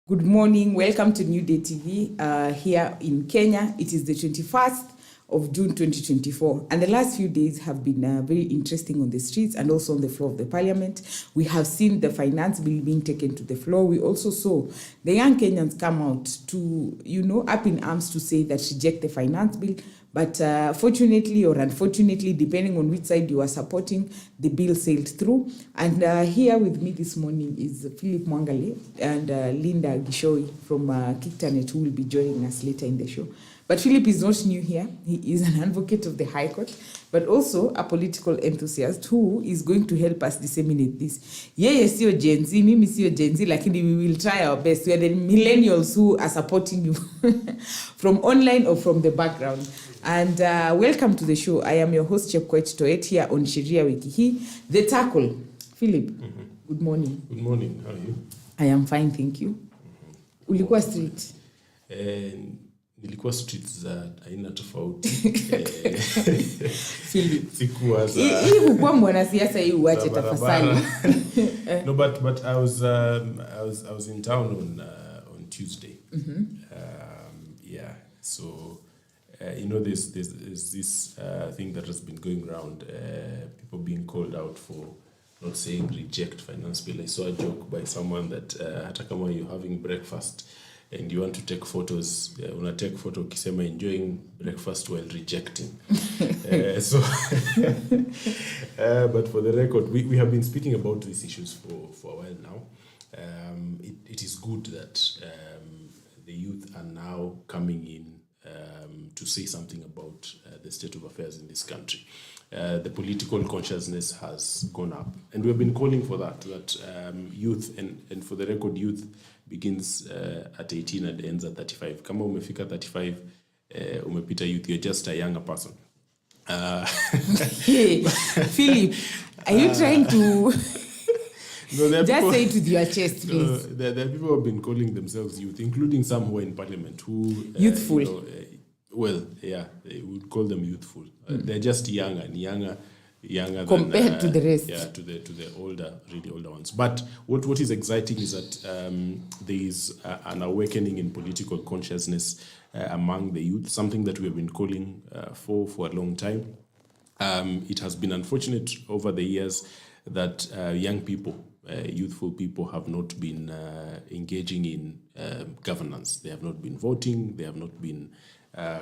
Good morning. Welcome to New Day TV here in Kenya. It is the 21st of June 2024. And the last few days have been very interesting on the streets and also on the floor of the parliament. We have seen the finance bill being taken to the floor. We also saw the young Kenyans come out to, up in arms to say that reject the finance bill. But fortunately or unfortunately, depending on which side you are supporting, the bill sailed through. And here with me this morning is Philip Mwangale and Linda Gichohi from KICTANet, who will be joining us later in the show. But Philip is not new here. He is an advocate of the High Court, but also a political enthusiast who is going to help us disseminate this. Yeye sio Gen Z, mimi sio Gen Z, lakini we will try our best. We are the millennials who are supporting you from online or from the background. And welcome to the show. I am your host, Chepkoech Towett, here on Sheria Wiki Hii. The tackle. Philip, Good morning. Good morning. How are you? I am fine, thank you. Ulikuwa street? Nilikuwa streets za aina tofauti. Philip. Sikuwa za hii hukuwa mwanasiasa hii uache tafasali. No, but I was in town on Tuesday. So there's this thing that has been going around, people being called out for not saying reject finance bill. I saw a joke by someone that hata kama you're having breakfast and you want to take photos, una take photo ukisema enjoying breakfast while rejecting. But for the record, we have been speaking about these issues for a while now. It is good that the youth are now coming in to say something about the state of affairs in this country. The political consciousness has gone up, and we have been calling for that youth, and for the record, youth begins at 18 and ends at 35. Kama umefika 35, umepita youth, you're just a younger person. Philip, are you trying to no, just say it with your chest, please? There are people who have been calling themselves youth, including some who are in parliament who youthful. They would call them youthful. They're just younger compared than, to the rest. Yeah, to the really older ones. But what is exciting is that there is an awakening in political consciousness among the youth, something that we have been calling for a long time. It has been unfortunate over the years that young people, youthful people, have not been engaging in governance. They have not been voting. They have not been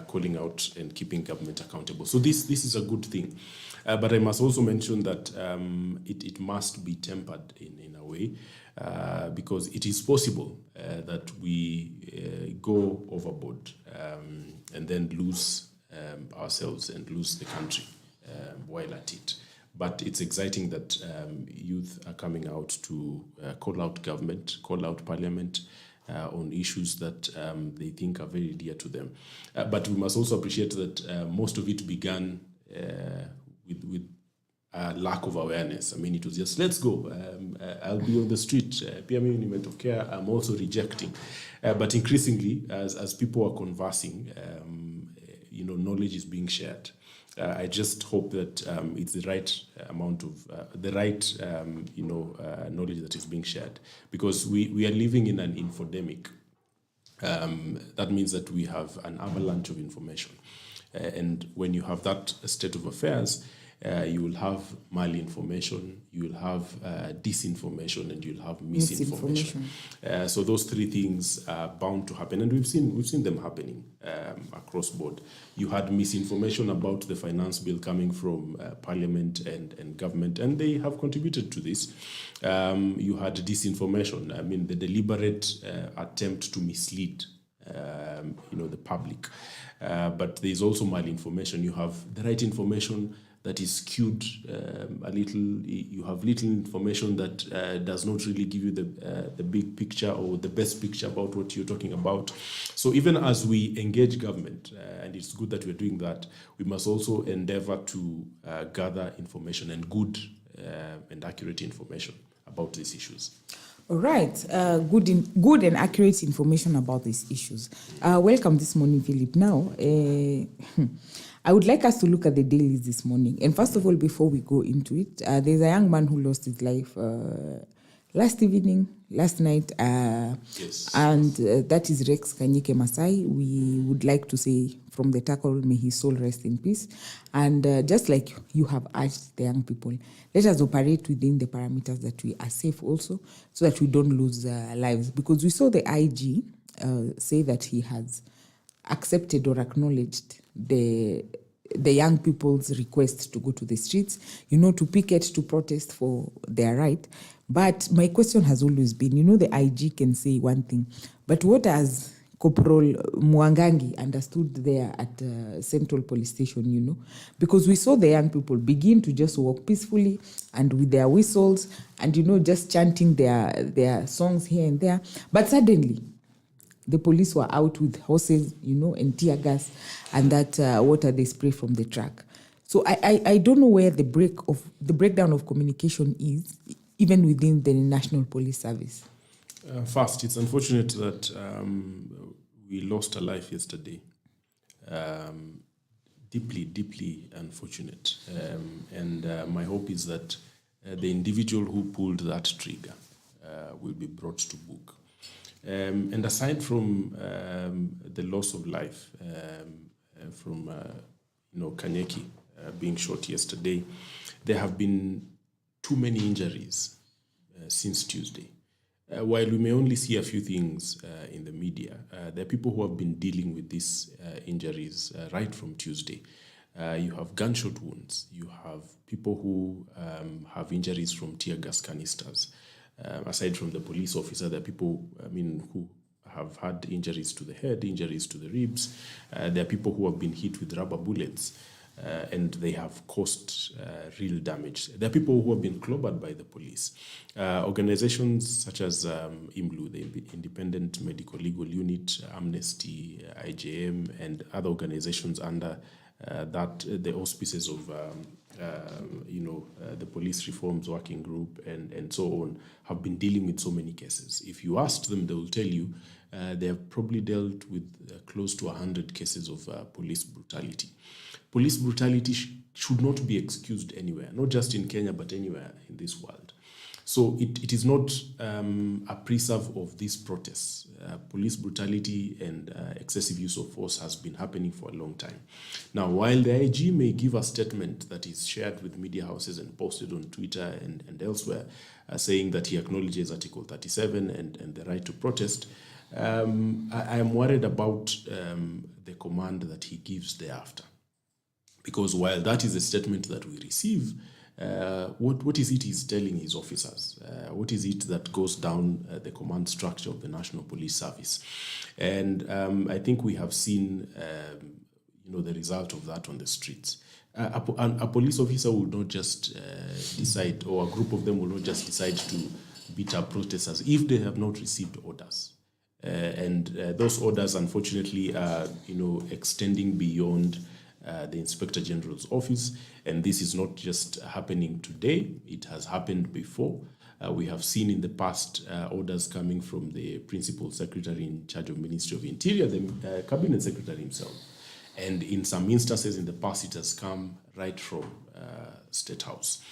calling out and keeping government accountable. So this is a good thing. But I must also mention that it must be tempered in a way, because it is possible that we go overboard and then lose ourselves and lose the country while at it. But it's exciting that youth are coming out to call out government, call out parliament, on issues that they think are very dear to them. But we must also appreciate that most of it began with a lack of awareness. I mean, it was just, let's go. I'll be on the street. Pia mimi nimetokea, I'm also rejecting. But increasingly, as people are conversing, knowledge is being shared. I just hope that it's the right amount of knowledge that is being shared, because we are living in an infodemic. That means that we have an avalanche of information, and when you have that state of affairs, you will have malinformation, you will have disinformation, and you'll have misinformation. So those three things are bound to happen, and we've seen them happening across board. You had misinformation about the finance bill coming from parliament and government, and they have contributed to this. You had disinformation. I mean, the deliberate attempt to mislead the public. But there's also malinformation. You have the right information that is skewed a little. You have little information that does not really give you the big picture or the best picture about what you're talking about. So even as we engage government, and it's good that we're doing that, we must also endeavor to gather information, and good and accurate information about these issues. All right. Good and accurate information about these issues. Welcome this morning, Philip. Now, I would like us to look at the dailies this morning. And first of all, before we go into it, there's a young man who lost his life last night, Yes. and that is Rex Kanyike Masai. We would like to say from the tackle, may his soul rest in peace. And just like you have urged the young people, let us operate within the parameters that we are safe also, so that we don't lose lives. Because we saw the IG say that he has accepted or acknowledged the young people's request to go to the streets, to picket, to protest for their right. But my question has always been, the IG can say one thing, but what has Corporal Mwangale understood there at Central Police Station, because we saw the young people begin to just walk peacefully and with their whistles and, just chanting their songs here and there. But suddenly, the police were out with horses, and tear gas, and that water they spray from the truck. So I don't know where the breakdown of communication is, even within the National Police Service. First, it's unfortunate that we lost a life yesterday. Deeply, deeply unfortunate. And my hope is that the individual who pulled that trigger will be brought to book. And aside from the loss of life from Kanyeki being shot yesterday, there have been too many injuries since Tuesday. While we may only see a few things in the media, there are people who have been dealing with these injuries right from Tuesday. You have gunshot wounds. You have people who have injuries from tear gas canisters. Aside from the police officer, there are people, who have had injuries to the head, injuries to the ribs. There are people who have been hit with rubber bullets, and they have caused real damage. There are people who have been clobbered by the police. Organizations such as IMLU, the Independent Medical Legal Unit, Amnesty, IJM, and other organizations under the auspices of the Police Reforms Working Group and so on, have been dealing with so many cases. If you asked them, they will tell you they have probably dealt with close to 100 cases of police brutality. Police brutality should not be excused anywhere, not just in Kenya, but anywhere in this world. So it is not a preserve of these protests. Police brutality and excessive use of force has been happening for a long time. Now, while the IG may give a statement that is shared with media houses and posted on Twitter and elsewhere, saying that he acknowledges Article 37 and the right to protest, I am worried about the command that he gives thereafter. Because while that is a statement that we receive, what is it he's telling his officers? What is it that goes down the command structure of the National Police Service? And I think we have seen, the result of that on the streets. A police officer will not just decide, or a group of them will not just decide to beat up protesters if they have not received orders. And those orders, unfortunately, are, extending beyond the Inspector General's office, and this is not just happening today, it has happened before. We have seen in the past orders coming from the Principal Secretary in charge of Ministry of Interior, the Cabinet Secretary himself. And in some instances in the past, it has come right from State House.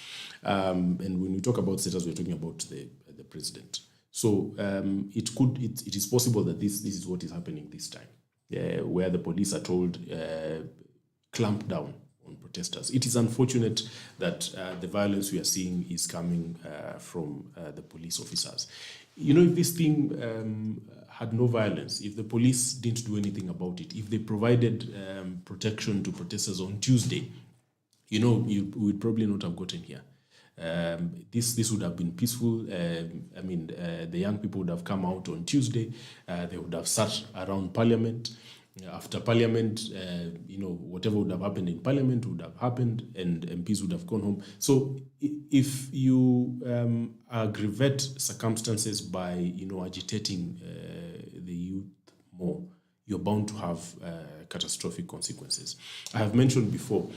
And when we talk about State House, we're talking about the President. So it is possible that this is what is happening this time, where the police are told clamp down on protesters. It is unfortunate that the violence we are seeing is coming from the police officers. If this thing had no violence, if the police didn't do anything about it, if they provided protection to protesters on Tuesday, we would probably not have gotten here. This would have been peaceful. The young people would have come out on Tuesday. They would have sat around Parliament. After Parliament, whatever would have happened in Parliament would have happened, and MPs would have gone home. So if you aggravate circumstances by, agitating the youth more, you're bound to have catastrophic consequences. I have mentioned before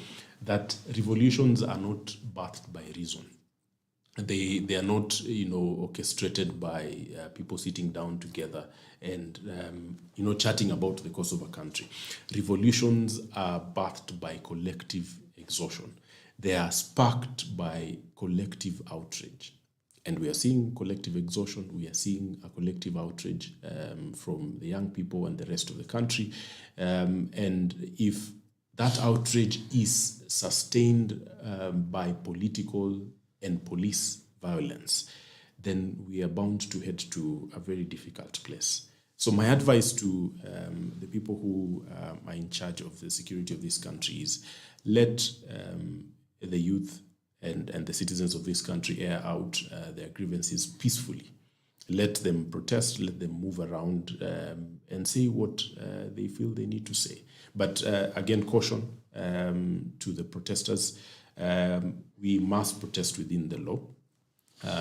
that revolutions are not birthed by reason. They are not, orchestrated by people sitting down together and, chatting about the course of a country. Revolutions are birthed by collective exhaustion. They are sparked by collective outrage. And we are seeing collective exhaustion. We are seeing a collective outrage from the young people and the rest of the country. And if that outrage is sustained by political and police violence, then we are bound to head to a very difficult place. So my advice to the people who are in charge of the security of this country is let the youth and the citizens of this country air out their grievances peacefully. Let them protest, let them move around and say what they feel they need to say. But again, caution to the protesters. We must protest within the law.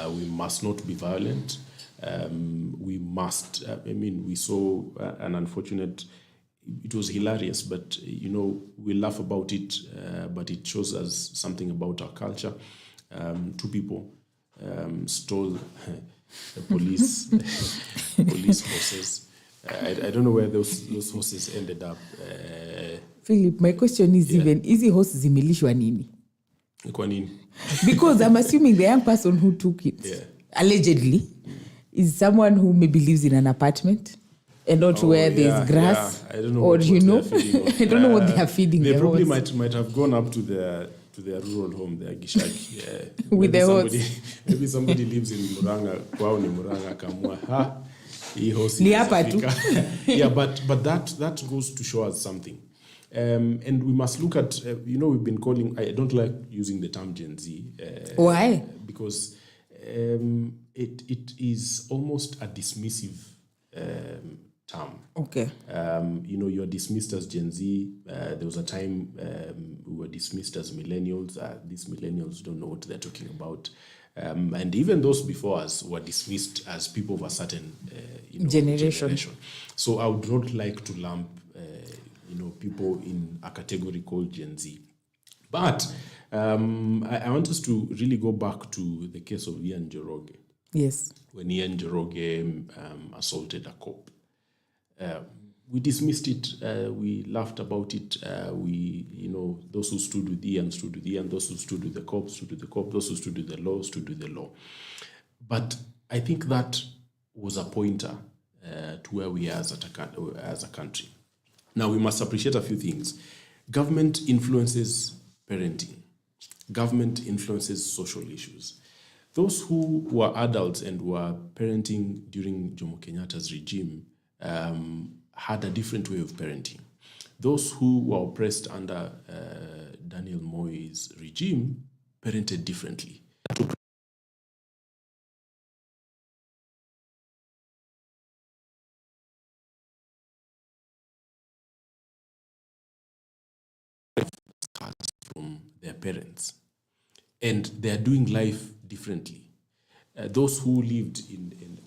We must not be violent. We must, we saw an unfortunate, it was hilarious, but we laugh about it, but it shows us something about our culture. Two people stole the police horses. I don't know where those horses ended up. Philip, my question is even, hizi horses zimelishwa nini? Kwa nini? Because I'm assuming the young person who took it, allegedly, is someone who maybe lives in an apartment and not where there's grass. I don't know or what they are feeding on. I don't know what they are feeding. They the probably horse. might have gone up to their rural home, their Gichohi. With the horse. Maybe somebody lives in Muranga, kwao ni Muranga, kamua, hii horse Ni hapa tu. Yeah, but that goes to show us something. And we must look at, we've been calling, I don't like using the term Gen Z. Why? Because it is almost a dismissive term. Okay. You're dismissed as Gen Z. There was a time we were dismissed as millennials. These millennials don't know what they're talking about. And even those before us were dismissed as people of a certain generation. So I would not like to lump people in a category called Gen Z. But I want us to really go back to the case of Ian Njoroge. Yes. When Ian Njoroge assaulted a cop. We dismissed it. We laughed about it. Those who stood with Ian stood with Ian. Those who stood with the cop stood with the cop. Those who stood with the law stood with the law. But I think that was a pointer to where we are as a country. Now, we must appreciate a few things. Government influences parenting. Government influences social issues. Those who were adults and were parenting during Jomo Kenyatta's regime had a different way of parenting. Those who were oppressed under Daniel Moi's regime parented differently. From their parents, and they are doing life differently. Those who lived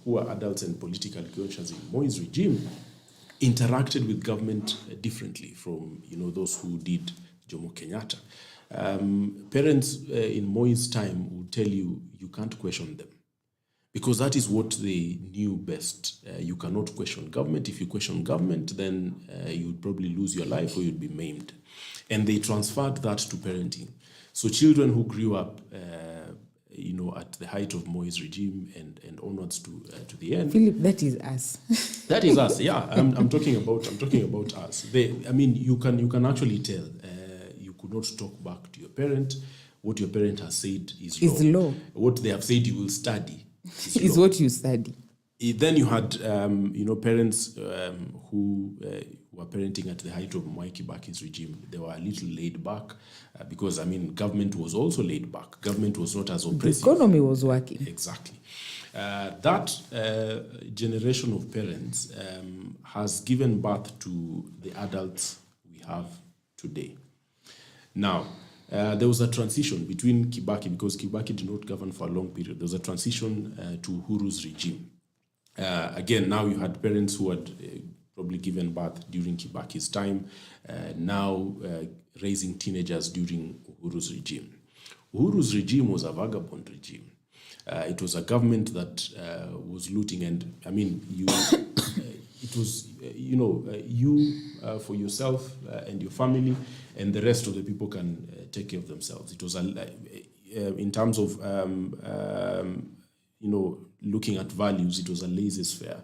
who are adults and political conscious in Moi's regime interacted with government differently from those who did Jomo Kenyatta. Parents in Moi's time would tell you can't question them, because that is what they knew best. You cannot question government. If you question government, then you'd probably lose your life or you'd be maimed. And they transferred that to parenting. So children who grew up, at the height of Moi's regime and onwards to the end. Philip, that is us. That is us. Yeah, I'm talking about us. You can actually tell. You could not talk back to your parent. What your parent has said is law. What they have said you will study is what you study. Then you had, parents who were parenting at the height of Mwai Kibaki's regime. They were a little laid back because, government was also laid back. Government was not as oppressive. The economy was working. Exactly. That generation of parents has given birth to the adults we have today. Now, there was a transition between Kibaki, because Kibaki did not govern for a long period. There was a transition to Uhuru's regime. Again, now you had parents who had probably given birth during Kibaki's time, now raising teenagers during Uhuru's regime. Uhuru's regime was a vagabond regime. It was a government that was looting, and it was you for yourself and your family, and the rest of the people can take care of themselves. It was in terms of looking at values, it was a laissez-faire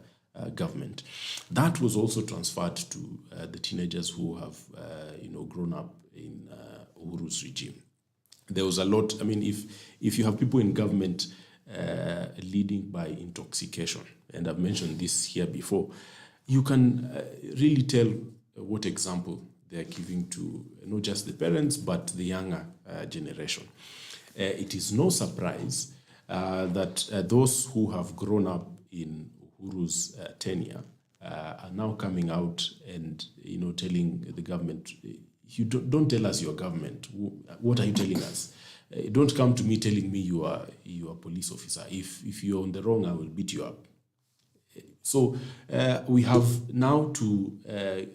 government. That was also transferred to the teenagers who have, grown up in Uhuru's regime. There was a lot. I mean, if you have people in government leading by intoxication, and I've mentioned this here before, you can really tell what example they are giving to not just the parents, but the younger generation. It is no surprise that those who have grown up in Uhuru's tenure are now coming out and telling the government, you don't tell us your government. What are you telling us? Don't come to me telling me you are a police officer. If you're on the wrong, I will beat you up. So we have now to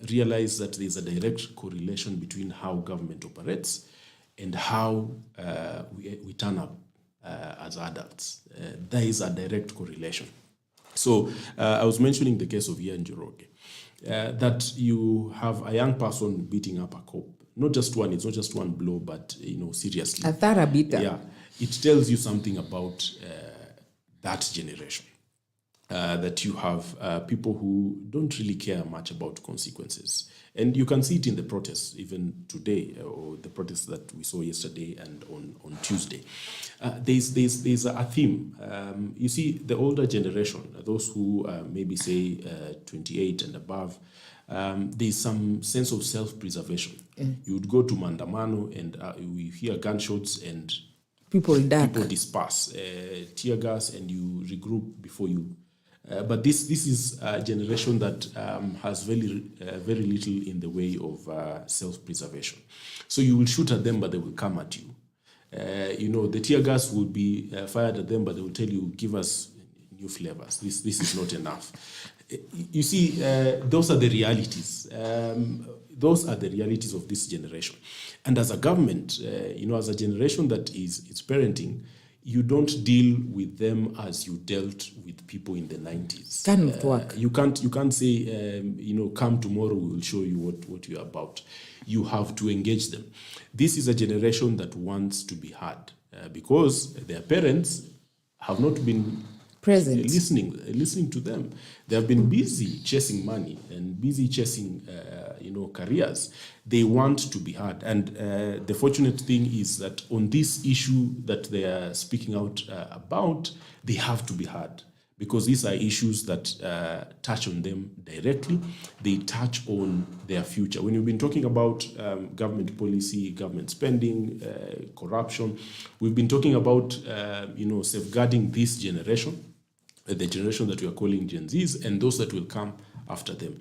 realize that there's a direct correlation between how government operates and how we turn up as adults. There is a direct correlation. So I was mentioning the case of Ian Njoroge, that you have a young person beating up a cop. Not just one, it's not just one blow, but seriously. A thorough beater. Yeah, it tells you something about that generation. That you have people who don't really care much about consequences. And you can see it in the protests, even today, or the protests that we saw yesterday and on Tuesday. There's a theme. You see, the older generation, those who maybe say 28 and above, there's some sense of self-preservation. You would go to Mandamano and we hear gunshots and people disperse, tear gas, and you regroup before you. But this is a generation that has very little in the way of self-preservation. So you will shoot at them, but they will come at you. The tear gas will be fired at them, but they will tell you, give us new flavors. This is not enough. You see, those are the realities. Those are the realities of this generation. And as a government, as a generation that is parenting, you don't deal with them as you dealt with people in the 90s. Cannot work. You can't say, come tomorrow, we will show you what you're about. You have to engage them. This is a generation that wants to be heard because their parents have not been present, listening to them. They have been busy chasing money and busy chasing, careers. They want to be heard. And the fortunate thing is that on this issue that they are speaking out about, they have to be heard because these are issues that touch on them directly. They touch on their future. When we've been talking about government policy, government spending, corruption, we've been talking about, safeguarding this generation, the generation that we are calling Gen Zs, and those that will come after them.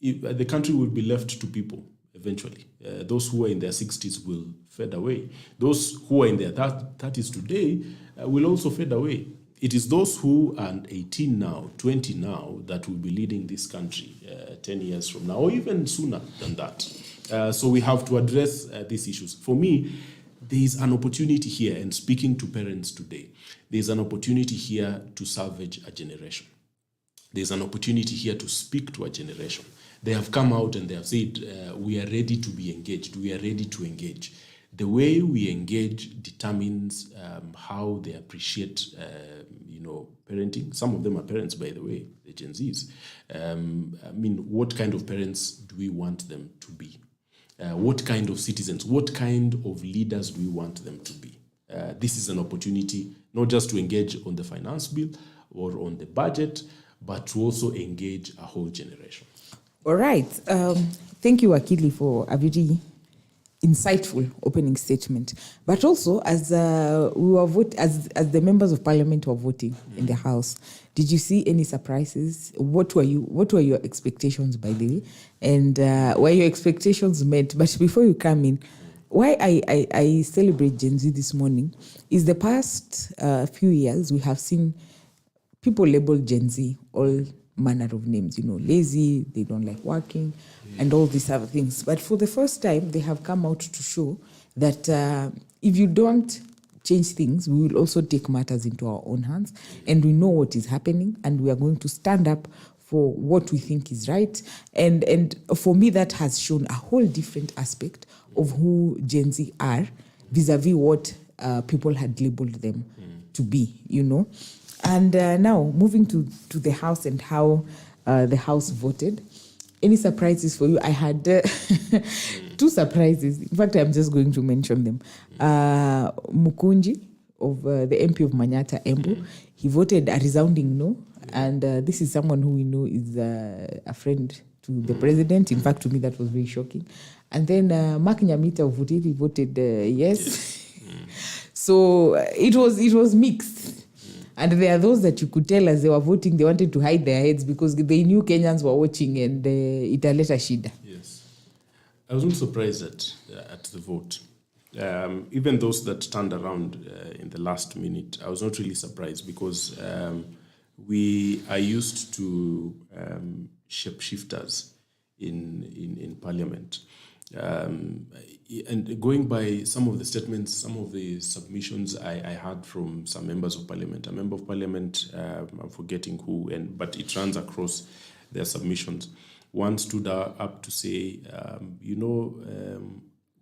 The country will be left to people eventually. Those who are in their 60s will fade away. Those who are in their 30s today will also fade away. It is those who are 18 now, 20 now, that will be leading this country 10 years from now, or even sooner than that. So we have to address these issues. For me, there is an opportunity here, and speaking to parents today, there's an opportunity here to salvage a generation. There's an opportunity here to speak to a generation. They have come out and they have said, we are ready to be engaged. We are ready to engage. The way we engage determines how they appreciate, parenting. Some of them are parents, by the way, the Gen Zs. What kind of parents do we want them to be? What kind of citizens, what kind of leaders do we want them to be? This is an opportunity not just to engage on the finance bill or on the budget, but to also engage a whole generation. All right. Thank you, Akili, for a very insightful opening statement. But also, as we were as the members of parliament were voting in the House, did you see any surprises? What were your expectations, by the way? And were your expectations met? But before you come in, why I celebrate Gen Z this morning is the past few years we have seen people label Gen Z all manner of names, lazy, they don't like working, and all these other things. But for the first time, they have come out to show that if you don't change things, we will also take matters into our own hands, and we know what is happening, and we are going to stand up for what we think is right. And for me, that has shown a whole different aspect of who Gen Z are vis-a-vis what people had labeled them to be, And now, moving to the House and how the House voted. Any surprises for you? I had 2 surprises. In fact, I'm just going to mention them. Mukunji, of the MP of Manyata, Embu, he voted a resounding no. And this is someone who we know is a friend to the president. In fact, to me, that was very shocking. And then Mark Nyamita of Vutiri voted yes. So it was mixed. And there are those that you could tell as they were voting, they wanted to hide their heads because they knew Kenyans were watching and italeta shida. Yes. I was not surprised at the vote. Even those that turned around in the last minute, I was not really surprised because we are used to shapeshifters in Parliament. And going by some of the statements, some of the submissions I heard from some members of Parliament, a member of Parliament, I'm forgetting who, but it runs across their submissions. One stood up to say, we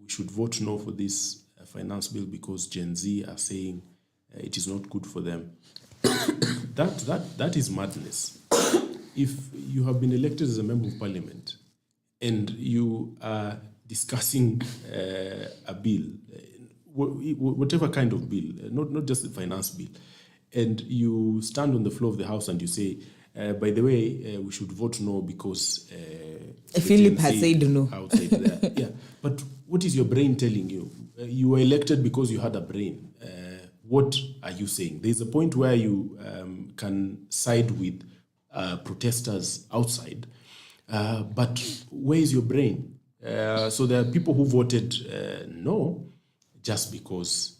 should vote no for this finance bill because Gen Z are saying it is not good for them. That is madness. If you have been elected as a member of Parliament and you are discussing a bill, whatever kind of bill, not just the finance bill, and you stand on the floor of the House and you say, by the way, we should vote no because Philip has said no. Outside there. Yeah, but what is your brain telling you? You were elected because you had a brain. What are you saying? There's a point where you can side with protesters outside, but where is your brain? So there are people who voted no just because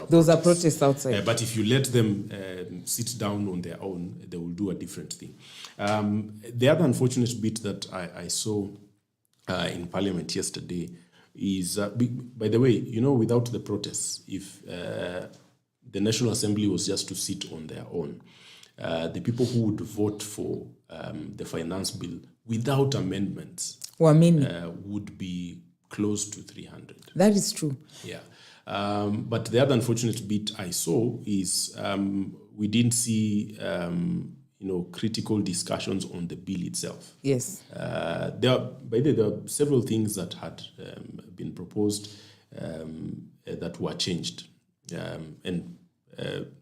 those are protests outside. But if you let them sit down on their own, they will do a different thing. The other unfortunate bit that I saw in Parliament yesterday is, by the way, without the protests, if the National Assembly was just to sit on their own, the people who would vote for the finance bill without amendments would be close to 300. That is true. Yeah. But the other unfortunate bit I saw is we didn't see critical discussions on the bill itself. Yes. There are several things that had been proposed that were changed. And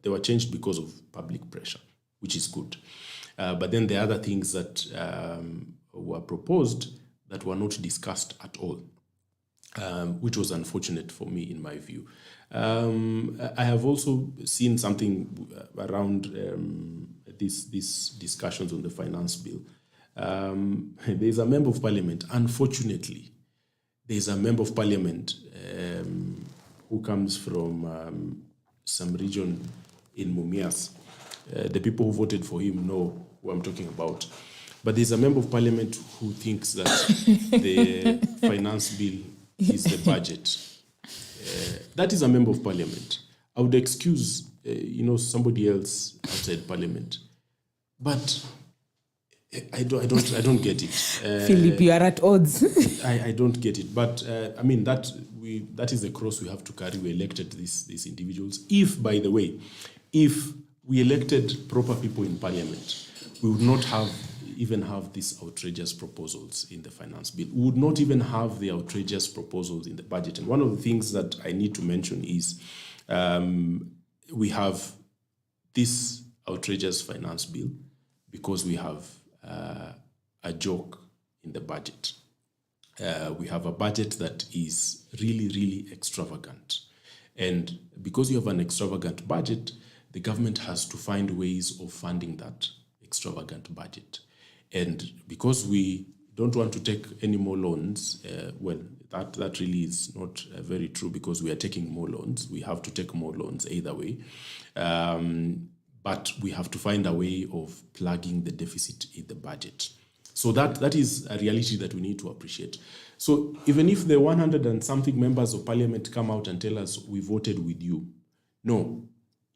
they were changed because of public pressure, which is good. But then there are other things that were proposed that were not discussed at all, which was unfortunate for me in my view. I have also seen something around these discussions on the finance bill. There's a member of Parliament, unfortunately, there's a member of Parliament who comes from some region in Mumias. The people who voted for him know who I'm talking about. But there's a member of Parliament who thinks that the finance bill is the budget. That is a member of Parliament. I would excuse, somebody else outside Parliament, but I don't get it. Philip, you are at odds. I don't get it. But that is the cross we have to carry. We elected these individuals. If, by the way, if we elected proper people in Parliament, we would not even have these outrageous proposals in the finance bill. We would not even have the outrageous proposals in the budget. And one of the things that I need to mention is we have this outrageous finance bill because we have a joke in the budget. We have a budget that is really, really extravagant. And because you have an extravagant budget, the government has to find ways of funding that extravagant budget. And because we don't want to take any more loans, that really is not very true because we are taking more loans. We have to take more loans either way. But we have to find a way of plugging the deficit in the budget. So that is a reality that we need to appreciate. So even if the 100 and something members of Parliament come out and tell us we voted with you, no,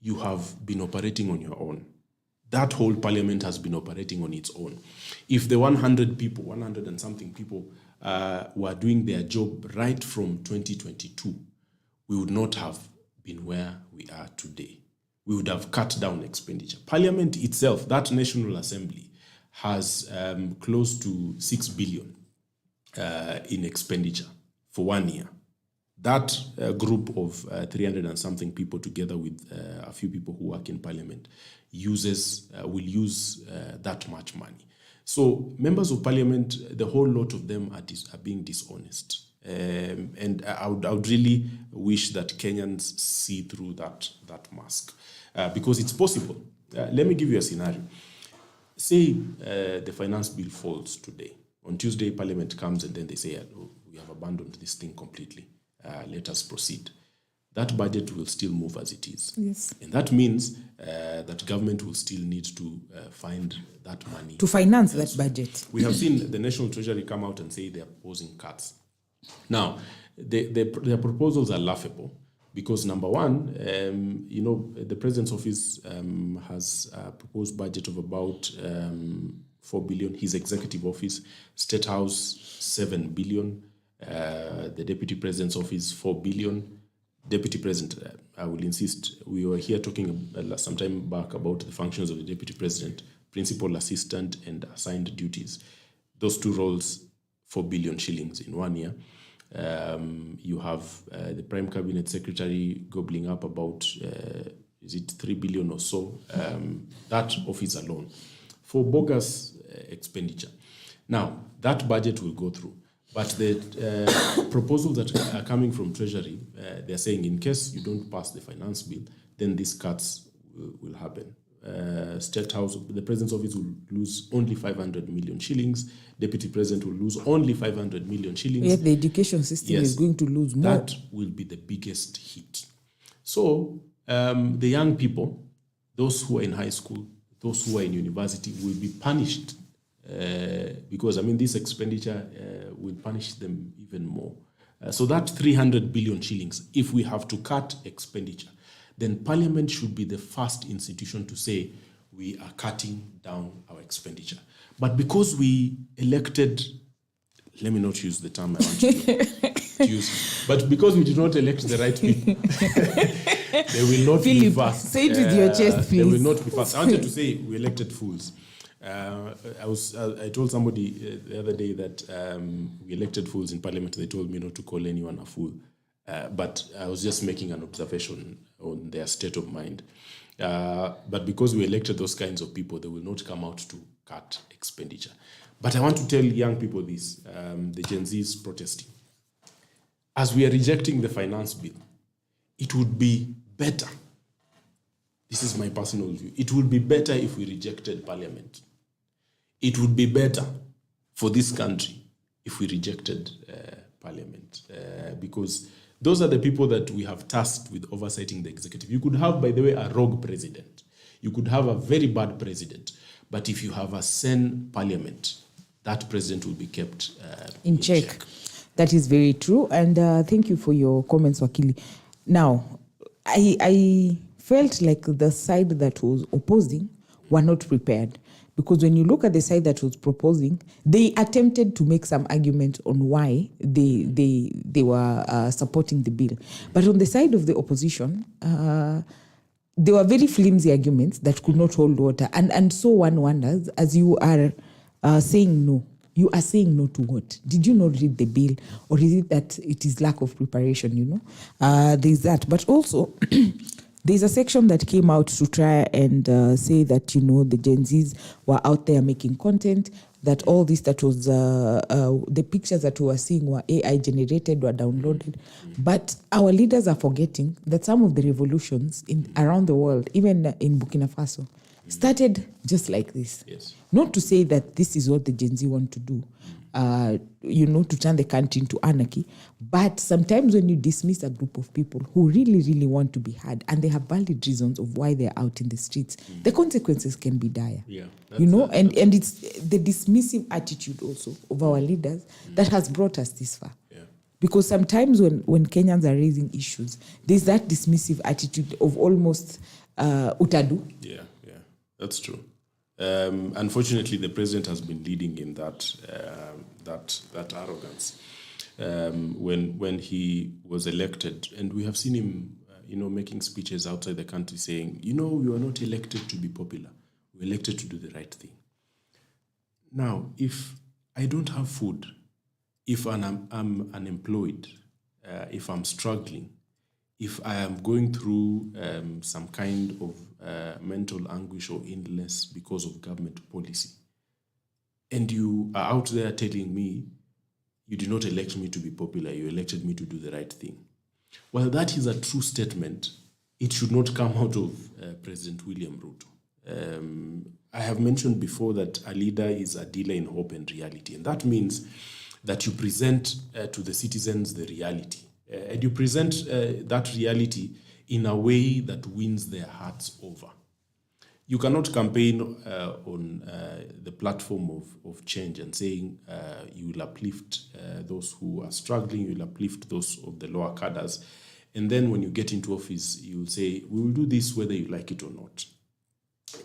you have been operating on your own. That whole Parliament has been operating on its own. If the 100 and something people were doing their job right from 2022, we would not have been where we are today. we would have cut down expenditure. Parliament itself, that National Assembly, has close to 6 billion in expenditure for 1 year. That group of 300 and something people, together with a few people who work in Parliament, will use that much money. So members of Parliament, the whole lot of them are being dishonest. And I would really wish that Kenyans see through that mask, because it's possible. Let me give you a scenario. Say the finance bill falls today. On Tuesday, Parliament comes and then they say, oh, we have abandoned this thing completely. Let us proceed. That budget will still move as it is. Yes. And that means that government will still need to find that money. To finance that budget. We have seen the National Treasury come out and say they are proposing cuts. Now, their proposals are laughable because, number one, the President's Office has a proposed budget of about 4 billion. His Executive Office, State House, 7 billion. The Deputy President's Office, 4 billion. Deputy President, I will insist, we were here talking some time back about the functions of the Deputy President, Principal Assistant and assigned duties. Those two roles, 4 billion shillings in 1 year. You have the Prime Cabinet Secretary gobbling up about, is it 3 billion or so? That office alone for bogus expenditure. Now, that budget will go through. But the proposals that are coming from Treasury, they're saying in case you don't pass the finance bill, then these cuts will happen. State House, the President's Office will lose only 500 million shillings. Deputy President will lose only 500 million shillings. Yet the education system is going to lose more. That will be the biggest hit. So the young people, those who are in high school, those who are in university, will be punished because, this expenditure will punish them even more. So that 300 billion shillings, if we have to cut expenditure, then Parliament should be the first institution to say we are cutting down our expenditure. But because we elected, let me not use the term I want to use, but because we did not elect the right people, they will not be fast. Say it with your chest, please. They will not be fast. I wanted to say we elected fools. I told somebody the other day that we elected fools in Parliament. They told me not to call anyone a fool. But I was just making an observation on their state of mind. But because we elected those kinds of people, they will not come out to cut expenditure. But I want to tell young people this, the Gen Zs protesting. As we are rejecting the finance bill, it would be better. This is my personal view. It would be better if we rejected Parliament. It would be better for this country if we rejected Parliament. Because those are the people that we have tasked with oversighting the executive. You could have, by the way, a rogue president. You could have a very bad president. But if you have a sane Parliament, that president will be kept in check. That is very true. And thank you for your comments, Wakili. Now, I felt like the side that was opposing were not prepared. Because when you look at the side that was proposing, they attempted to make some argument on why they were supporting the bill. But on the side of the opposition, there were very flimsy arguments that could not hold water. And so one wonders, as you are saying no, you are saying no to what? Did you not read the bill? Or is it that it is lack of preparation, There's that. But also... There's a section that came out to try and say that, the Gen Zs were out there making content, that all this that was, the pictures that we were seeing were AI generated, were downloaded. But our leaders are forgetting that some of the revolutions around the world, even in Burkina Faso, started just like this. Yes. Not to say that this is what the Gen Z want to do, to turn the country into anarchy. But sometimes when you dismiss a group of people who really, really want to be heard and they have valid reasons of why they're out in the streets, the consequences can be dire. Yeah, and it's the dismissive attitude also of our leaders that has brought us this far. Yeah. Because sometimes when Kenyans are raising issues, there's that dismissive attitude of almost utadu. Yeah, that's true. Unfortunately, the president has been leading in that arrogance. When he was elected, and we have seen him making speeches outside the country saying, we were not elected to be popular. We were elected to do the right thing. Now, if I don't have food, if I'm unemployed, if I'm struggling, if I am going through some kind of mental anguish or illness because of government policy, and you are out there telling me you did not elect me to be popular, you elected me to do the right thing. Well, that is a true statement. It should not come out of President William Ruto. I have mentioned before that a leader is a dealer in hope and reality, and that means that you present to the citizens the reality. And you present that reality in a way that wins their hearts over. You cannot campaign on the platform of change and saying you will uplift those who are struggling, you will uplift those of the lower cadres. And then when you get into office, you will say, we will do this whether you like it or not.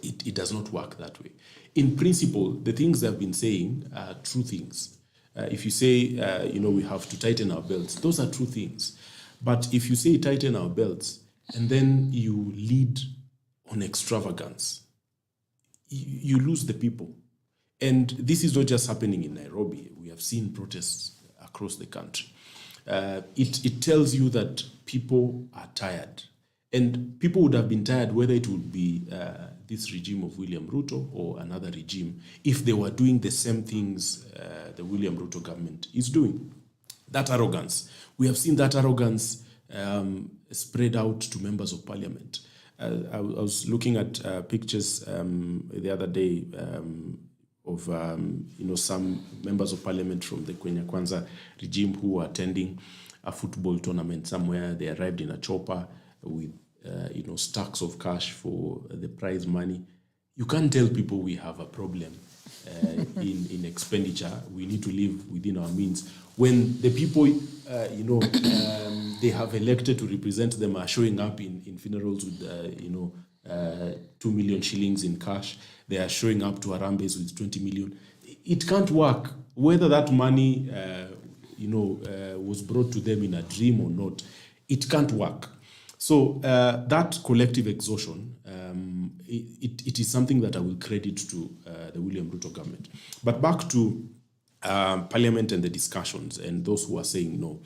It does not work that way. In principle, the things they've been saying are true things. If you say, we have to tighten our belts, those are true things. But if you say tighten our belts, and then you lead on extravagance, you lose the people. And this is not just happening in Nairobi. We have seen protests across the country. It tells you that people are tired. And people would have been tired whether it would be this regime of William Ruto or another regime if they were doing the same things the William Ruto government is doing. That arrogance. We have seen that arrogance spread out to members of parliament. I was looking at pictures the other day of some members of parliament from the Kenya Kwanza regime who were attending a football tournament somewhere. They arrived in a chopper with stacks of cash for the prize money. You can't tell people we have a problem in expenditure. We need to live within our means. When the people, they have elected to represent them are showing up in funerals with, 2 million shillings in cash. They are showing up to Harambes with 20 million. It can't work. Whether that money, was brought to them in a dream or not, it can't work. So that collective exhaustion, it is something that I will credit to the William Ruto government. But back to Parliament and the discussions and those who are saying no.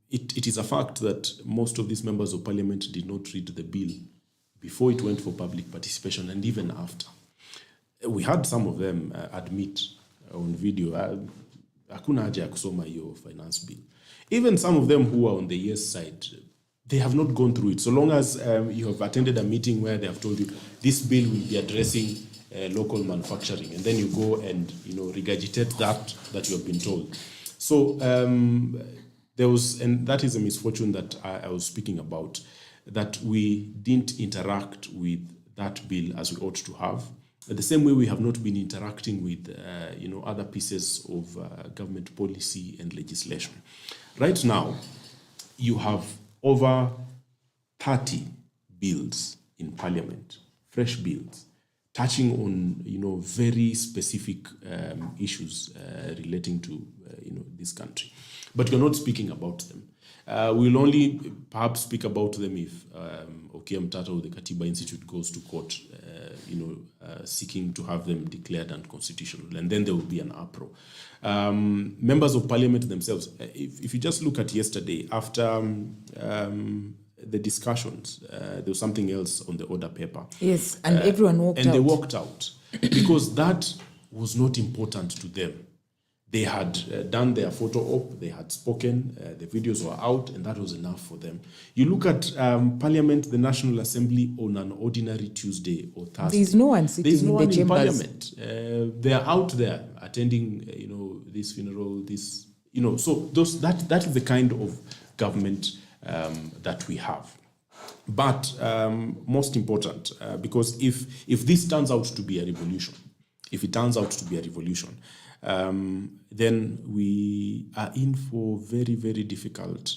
It is a fact that most of these members of Parliament did not read the bill before it went for public participation and even after. We had some of them admit on video, hakuna haja ya kusoma hiyo finance bill. Even some of them who are on the yes side, they have not gone through it. So long as you have attended a meeting where they have told you this bill will be addressing local manufacturing, and then you go and regurgitate that you have been told. So there was, and that is a misfortune that I was speaking about, that we didn't interact with that bill as we ought to have. The same way we have not been interacting with other pieces of government policy and legislation. Right now, you have over 30 bills in Parliament, fresh bills, touching on very specific issues relating to this country. But you're not speaking about them. We'll only perhaps speak about them if Okiya Mtata or the Katiba Institute goes to court, seeking to have them declared unconstitutional, and then there will be an uproar. Members of Parliament themselves, if you just look at yesterday, after the discussions, there was something else on the order paper. Yes, and everyone walked out. And they walked out because that was not important to them. They had done their photo op, they had spoken, the videos were out, and that was enough for them. You look at Parliament, the National Assembly, on an ordinary Tuesday or Thursday. There's no one sitting There's no in one the in chambers. Parliament. They are out there attending, this funeral, this, so that is the kind of government that we have. But most important, because if this turns out to be a revolution, then we are in for very, very difficult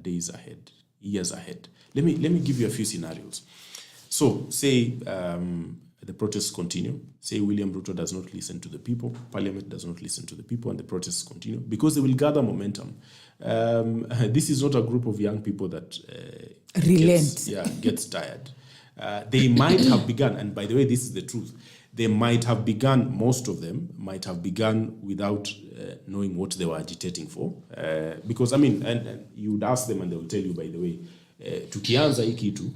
days ahead, years ahead. Let me give you a few scenarios. So say the protests continue. Say William Ruto does not listen to the people, Parliament does not listen to the people, and the protests continue because they will gather momentum. This is not a group of young people that gets tired. They might have begun, and by the way, this is the truth. They might have begun, most of them might have begun without knowing what they were agitating for. Because, I mean, and you would ask them and they will tell you, by the way, tukianza hii kitu,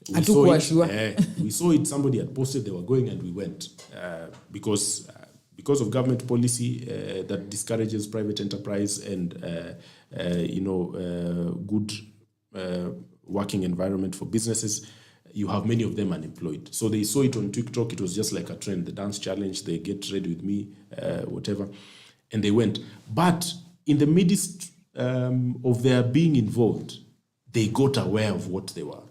we saw it, somebody had posted, they were going and we went. Because of government policy that discourages private enterprise and, good working environment for businesses, you have many of them unemployed. So they saw it on TikTok. It was just like a trend, the dance challenge, they get ready with me, whatever. And they went. But in the midst of their being involved, they got aware of what they were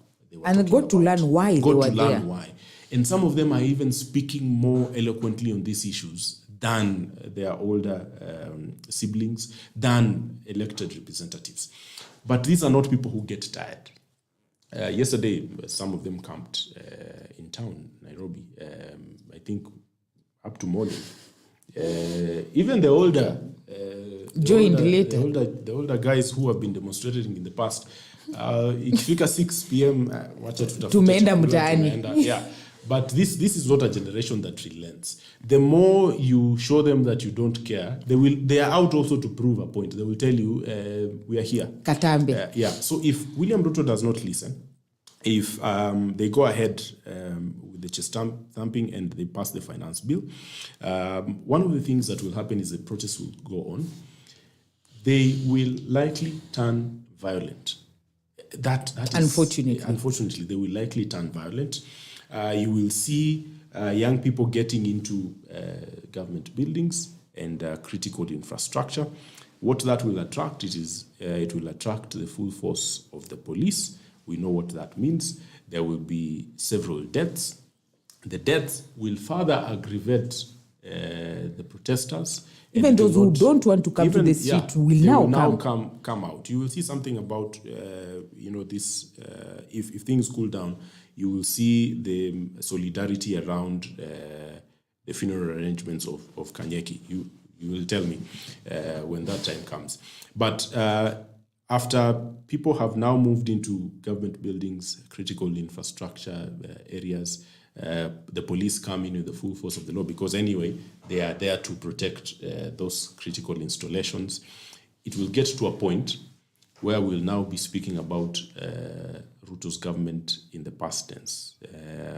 and got to learn why they were there. Why. And some of them are even speaking more eloquently on these issues than their older siblings, than elected representatives. But these are not people who get tired. Yesterday, some of them camped in town, Nairobi, I think up to morning. Even the older joined later. The older guys who have been demonstrating in the past, ikifika 6 p.m. tumeenda mtaani. Yeah. But this is not a generation that relents. The more you show them that you don't care, they are out also to prove a point. They will tell you, we are here. Katambe. So if William Ruto does not listen, if they go ahead with the chest thumping and they pass the finance bill, one of the things that will happen is the protest will go on. They will likely turn violent. That is, unfortunately, they will likely turn violent. You will see young people getting into government buildings and critical infrastructure. What that will attract, it will attract the full force of the police. We know what that means. There will be several deaths. The deaths will further aggravate the protesters. Even those who don't want to come to the street will now come out. You will see something about, this, if things cool down, you will see the solidarity around the funeral arrangements of Kanyeki. You will tell me when that time comes. But after people have now moved into government buildings, critical infrastructure areas, the police come in with the full force of the law because anyway, they are there to protect those critical installations. It will get to a point where we'll now be speaking about Ruto's government in the past tense.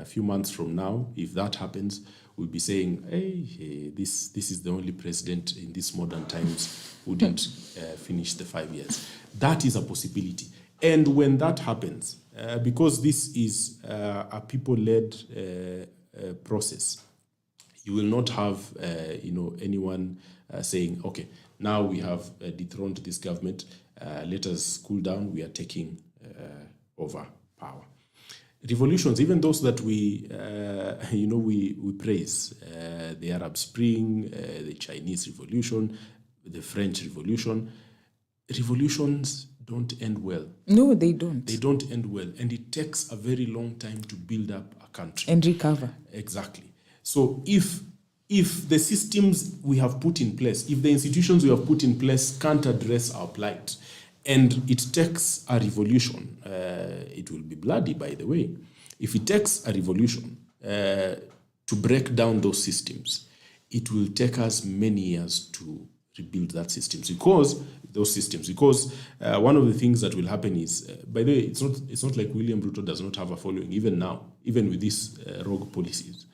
A few months from now, if that happens, we'll be saying, hey, this is the only president in these modern times who didn't finish the 5 years. That is a possibility. And when that happens, because this is a people-led process, you will not have anyone saying, okay, now we have dethroned this government, let us cool down, we are taking over power. Revolutions, even those that we praise, the Arab Spring, the Chinese Revolution, the French Revolution, revolutions don't end well. No, they don't. They don't end well. And it takes a very long time to build up a country. And recover. Exactly. So if the systems we have put in place, if the institutions we have put in place can't address our plight, and it takes a revolution, it will be bloody, by the way. If it takes a revolution to break down those systems, it will take us many years to rebuild that systems because one of the things that will happen is, by the way, it's not like William Ruto does not have a following even now, even with these rogue policies.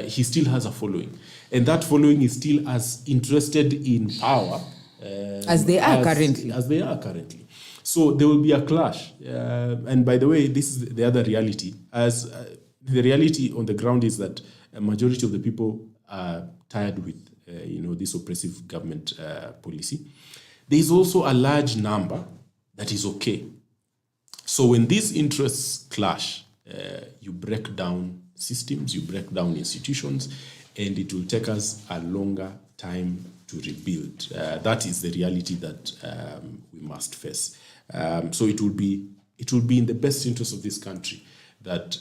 He still has a following, and that following is still as interested in power as they are currently. So there will be a clash. And by the way, this is the other reality. As the reality on the ground is that a majority of the people are tired with this oppressive government policy. There is also a large number that is okay. So when these interests clash, you break down systems, you break down institutions, and it will take us a longer time to rebuild. That is the reality that we must face. So it will be in the best interest of this country that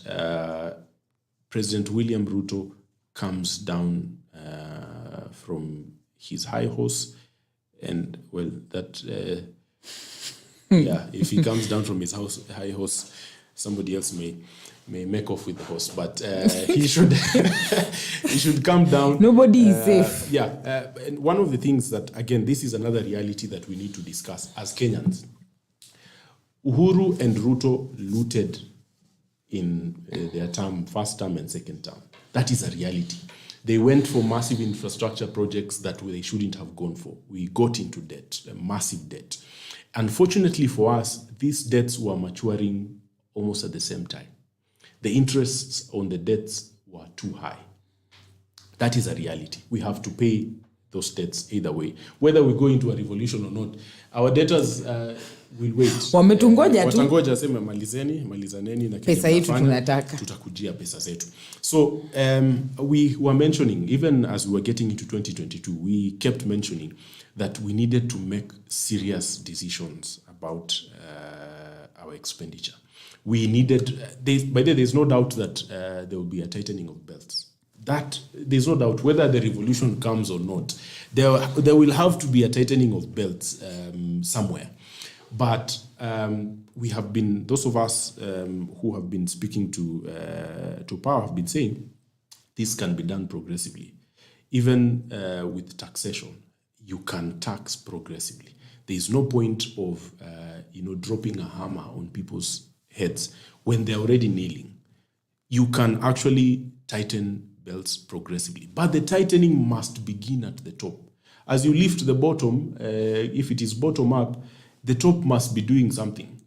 President William Ruto comes down from his high horse, and well, that if he comes down from his high horse, somebody else may make off with the horse, but he should he should come down. Nobody is safe. And one of the things that, again, this is another reality that we need to discuss as Kenyans. Uhuru and Ruto looted in their first term and second term. That is a reality. They went for massive infrastructure projects that they shouldn't have gone for. We got into debt, a massive debt. Unfortunately for us, these debts were maturing almost at the same time. The interests on the debts were too high. That is a reality. We have to pay those debts either way. Whether we go into a revolution or not, our debtors will wait. Wametungoja tu. Watangoja seme malizaneni na pesa yetu tunataka. Tutakujia pesa zetu. So we were mentioning, even as we were getting into 2022, we kept mentioning that we needed to make serious decisions about our expenditure. We needed, by the way, there's no doubt that there will be a tightening of belts. That there's no doubt whether the revolution comes or not, there will have to be a tightening of belts somewhere. But we have been, those of us who have been speaking to power have been saying this can be done progressively. Even with taxation, you can tax progressively. There is no point of dropping a hammer on people's heads when they're already kneeling. You can actually tighten belts progressively, but the tightening must begin at the top. As you lift the bottom, if it is bottom up, the top must be doing something.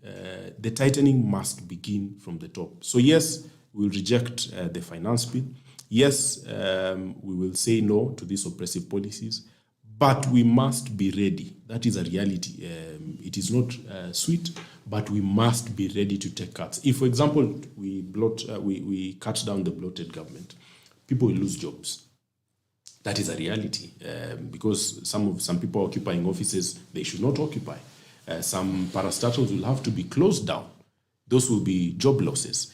The tightening must begin from the top. So yes, we'll reject the finance bill. Yes, we will say no to these oppressive policies, but we must be ready. That is a reality. It is not sweet, but we must be ready to take cuts. If, for example, we cut down the bloated government, people will lose jobs. That is a reality, because some people occupying offices they should not occupy. Some parastatals will have to be closed down. Those will be job losses.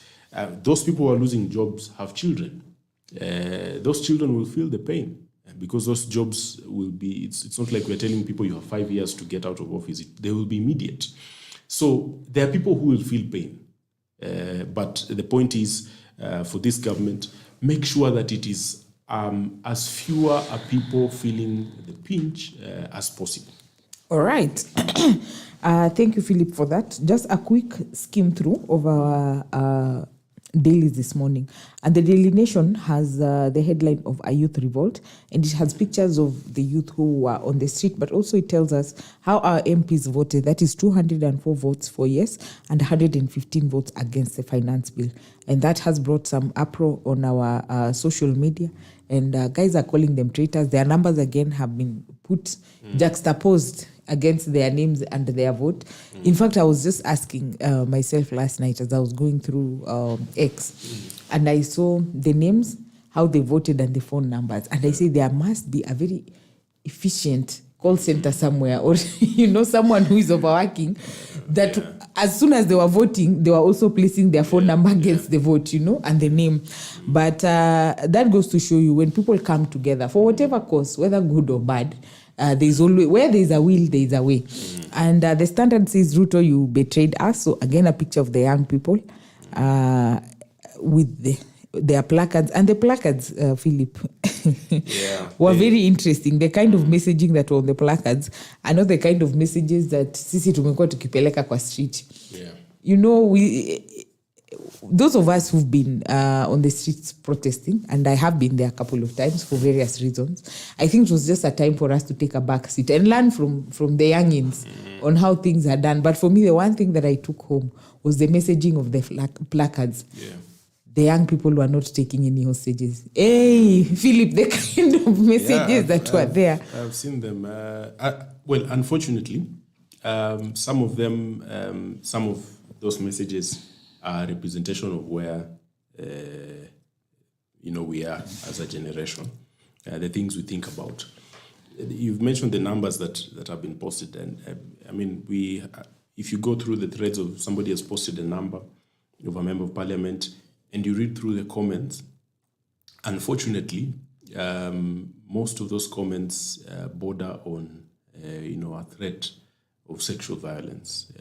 Those people who are losing jobs have children. Those children will feel the pain because those jobs will be, it's not like we're telling people you have 5 years to get out of office. They will be immediate. So there are people who will feel pain. But the point is, for this government, make sure that it is as fewer are people feeling the pinch as possible. All right. Thank you, Philip, for that. Just a quick skim through of our dailies this morning. And the Daily Nation has the headline of a youth revolt, and it has pictures of the youth who were on the street, but also it tells us how our MPs voted. That is 204 votes for yes and 115 votes against the finance bill. And that has brought some uproar on our social media. And guys are calling them traitors. Their numbers again have been put, juxtaposed against their names and their vote. In fact, I was just asking myself last night as I was going through X, and I saw the names, how they voted, and the phone numbers. And I say there must be a very efficient call center somewhere, or someone who is overworking, that as soon as they were voting, they were also placing their phone number against the vote, and the name. But that goes to show you, when people come together for whatever cause, whether good or bad, there's always, where there's a will, there's a way. And the Standard says, Ruto, you betrayed us. So again, a picture of the young people with their placards. And the placards, Philip, were very interesting. The kind of messaging that were on the placards are not the kind of messages that sisi tumekuwa tukipeleka kwa street. Those of us who've been on the streets protesting, and I have been there a couple of times for various reasons, I think it was just a time for us to take a back seat and learn from the youngins on how things are done. But for me, the one thing that I took home was the messaging of the placards. The young people were not taking any hostages. Hey, Philip, the kind of messages that were there. I've seen them. Well, unfortunately, some of them, some of those messages are representation of where we are as a generation, the things we think about. You've mentioned the numbers that have been posted, and if you go through the threads of somebody has posted a number of a member of parliament, and you read through the comments, unfortunately, most of those comments border on, a threat of sexual violence.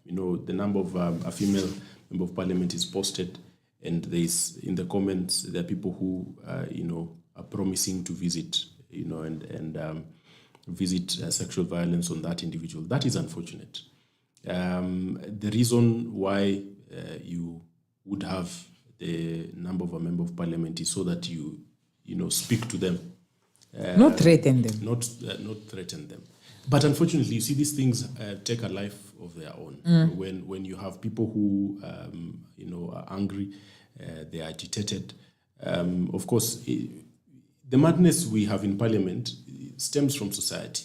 The number of a female member of parliament is posted, and there's in the comments there are people who, are promising to visit, and visit sexual violence on that individual. That is unfortunate. The reason why you would have the number of a member of parliament is so that you speak to them, not threaten them. not threaten them. But unfortunately, you see, these things take a life of their own. When you have people who are angry, they are agitated. Of course, the madness we have in parliament stems from society.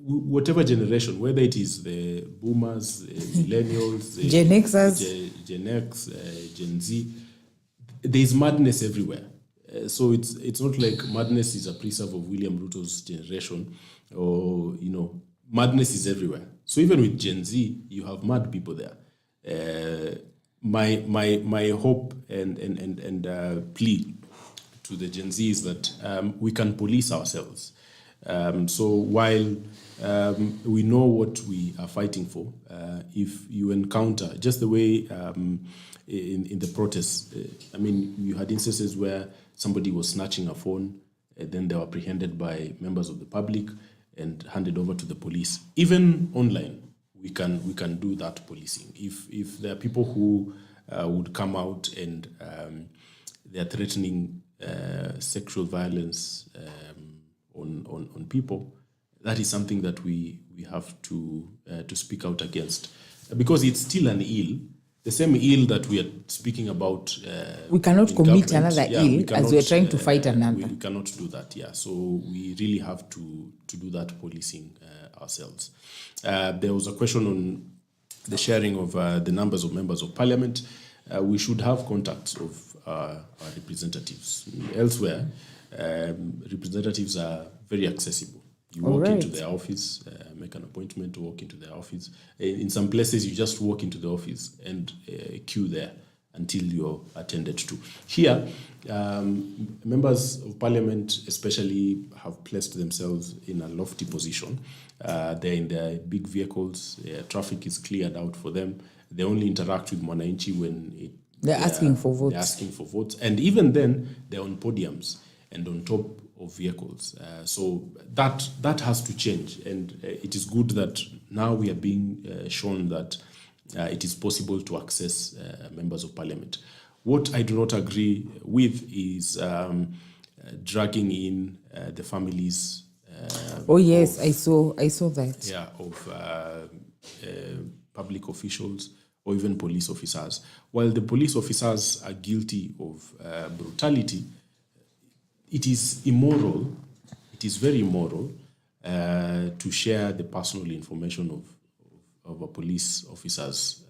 Whatever generation, whether it is the boomers, millennials, Gen Xers, Gen X, Gen Z, there is madness everywhere. So it's not like madness is a preserve of William Ruto's generation, or madness is everywhere. So even with Gen Z, you have mad people there. My hope and plea to the Gen Z is that we can police ourselves. So while we know what we are fighting for, if you encounter, just the way in the protests, you had instances where somebody was snatching a phone, and then they were apprehended by members of the public and handed over to the police. Even online, we can do that policing. If there are people who would come out and they are threatening sexual violence on people, that is something that we have to speak out against, because it's still an ill. The same ill that we are speaking about. We cannot commit another ill as we are trying to fight another. We cannot do that, So we really have to do that policing ourselves. There was a question on the sharing of the numbers of members of parliament. We should have contacts of our representatives. Elsewhere, representatives are very accessible. You walk into their office, make an appointment to walk into their office. In some places, you just walk into the office and queue there until you're attended to. Here, members of parliament especially have placed themselves in a lofty position. They're in their big vehicles. Traffic is cleared out for them. They only interact with Mwananchi when they're asking for votes. They're asking for votes. And even then, they're on podiums and on top of vehicles. So that has to change. And it is good that now we are being shown that it is possible to access members of parliament. What I do not agree with is dragging in the families. Yes, I saw that. Yeah, of public officials or even police officers. While the police officers are guilty of brutality, it is immoral. It is very immoral to share the personal information of a police officer's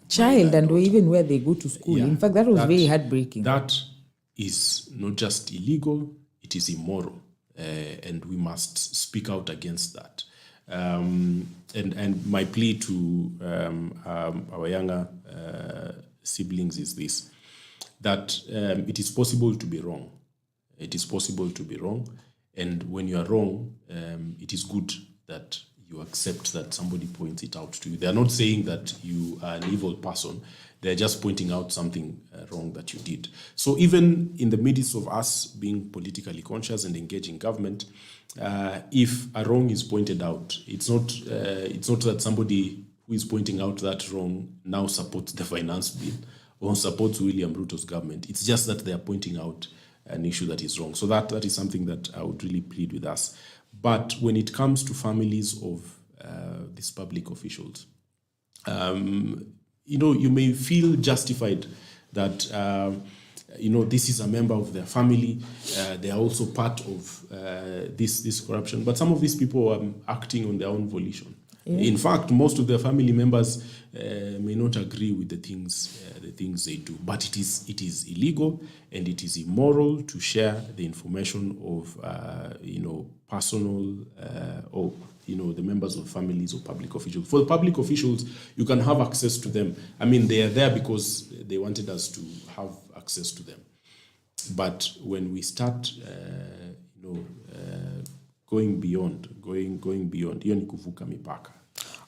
child, and even where they go to school. Yeah, in fact, that was very heartbreaking. That is not just illegal; it is immoral, and we must speak out against that. And my plea to our younger siblings is this: that it is possible to be wrong. It is possible to be wrong, and when you are wrong, it is good that you accept that somebody points it out to you. They are not saying that you are an evil person. They're just pointing out something wrong that you did. So even in the midst of us being politically conscious and engaging government, if a wrong is pointed out, it's not that somebody who is pointing out that wrong now supports the finance bill or supports William Ruto's government. It's just that they are pointing out an issue that is wrong. So that is something that I would really plead with us. But when it comes to families of these public officials, you may feel justified that this is a member of their family. They are also part of this corruption. But some of these people are acting on their own volition. Yeah. In fact, most of their family members may not agree with the things they do. But it is illegal and it is immoral to share the information of personal or the members of families or public officials. For the public officials, you can have access to them. I mean, they are there because they wanted us to have access to them. But when we start, going beyond, hiyo ni kuvuka mipaka.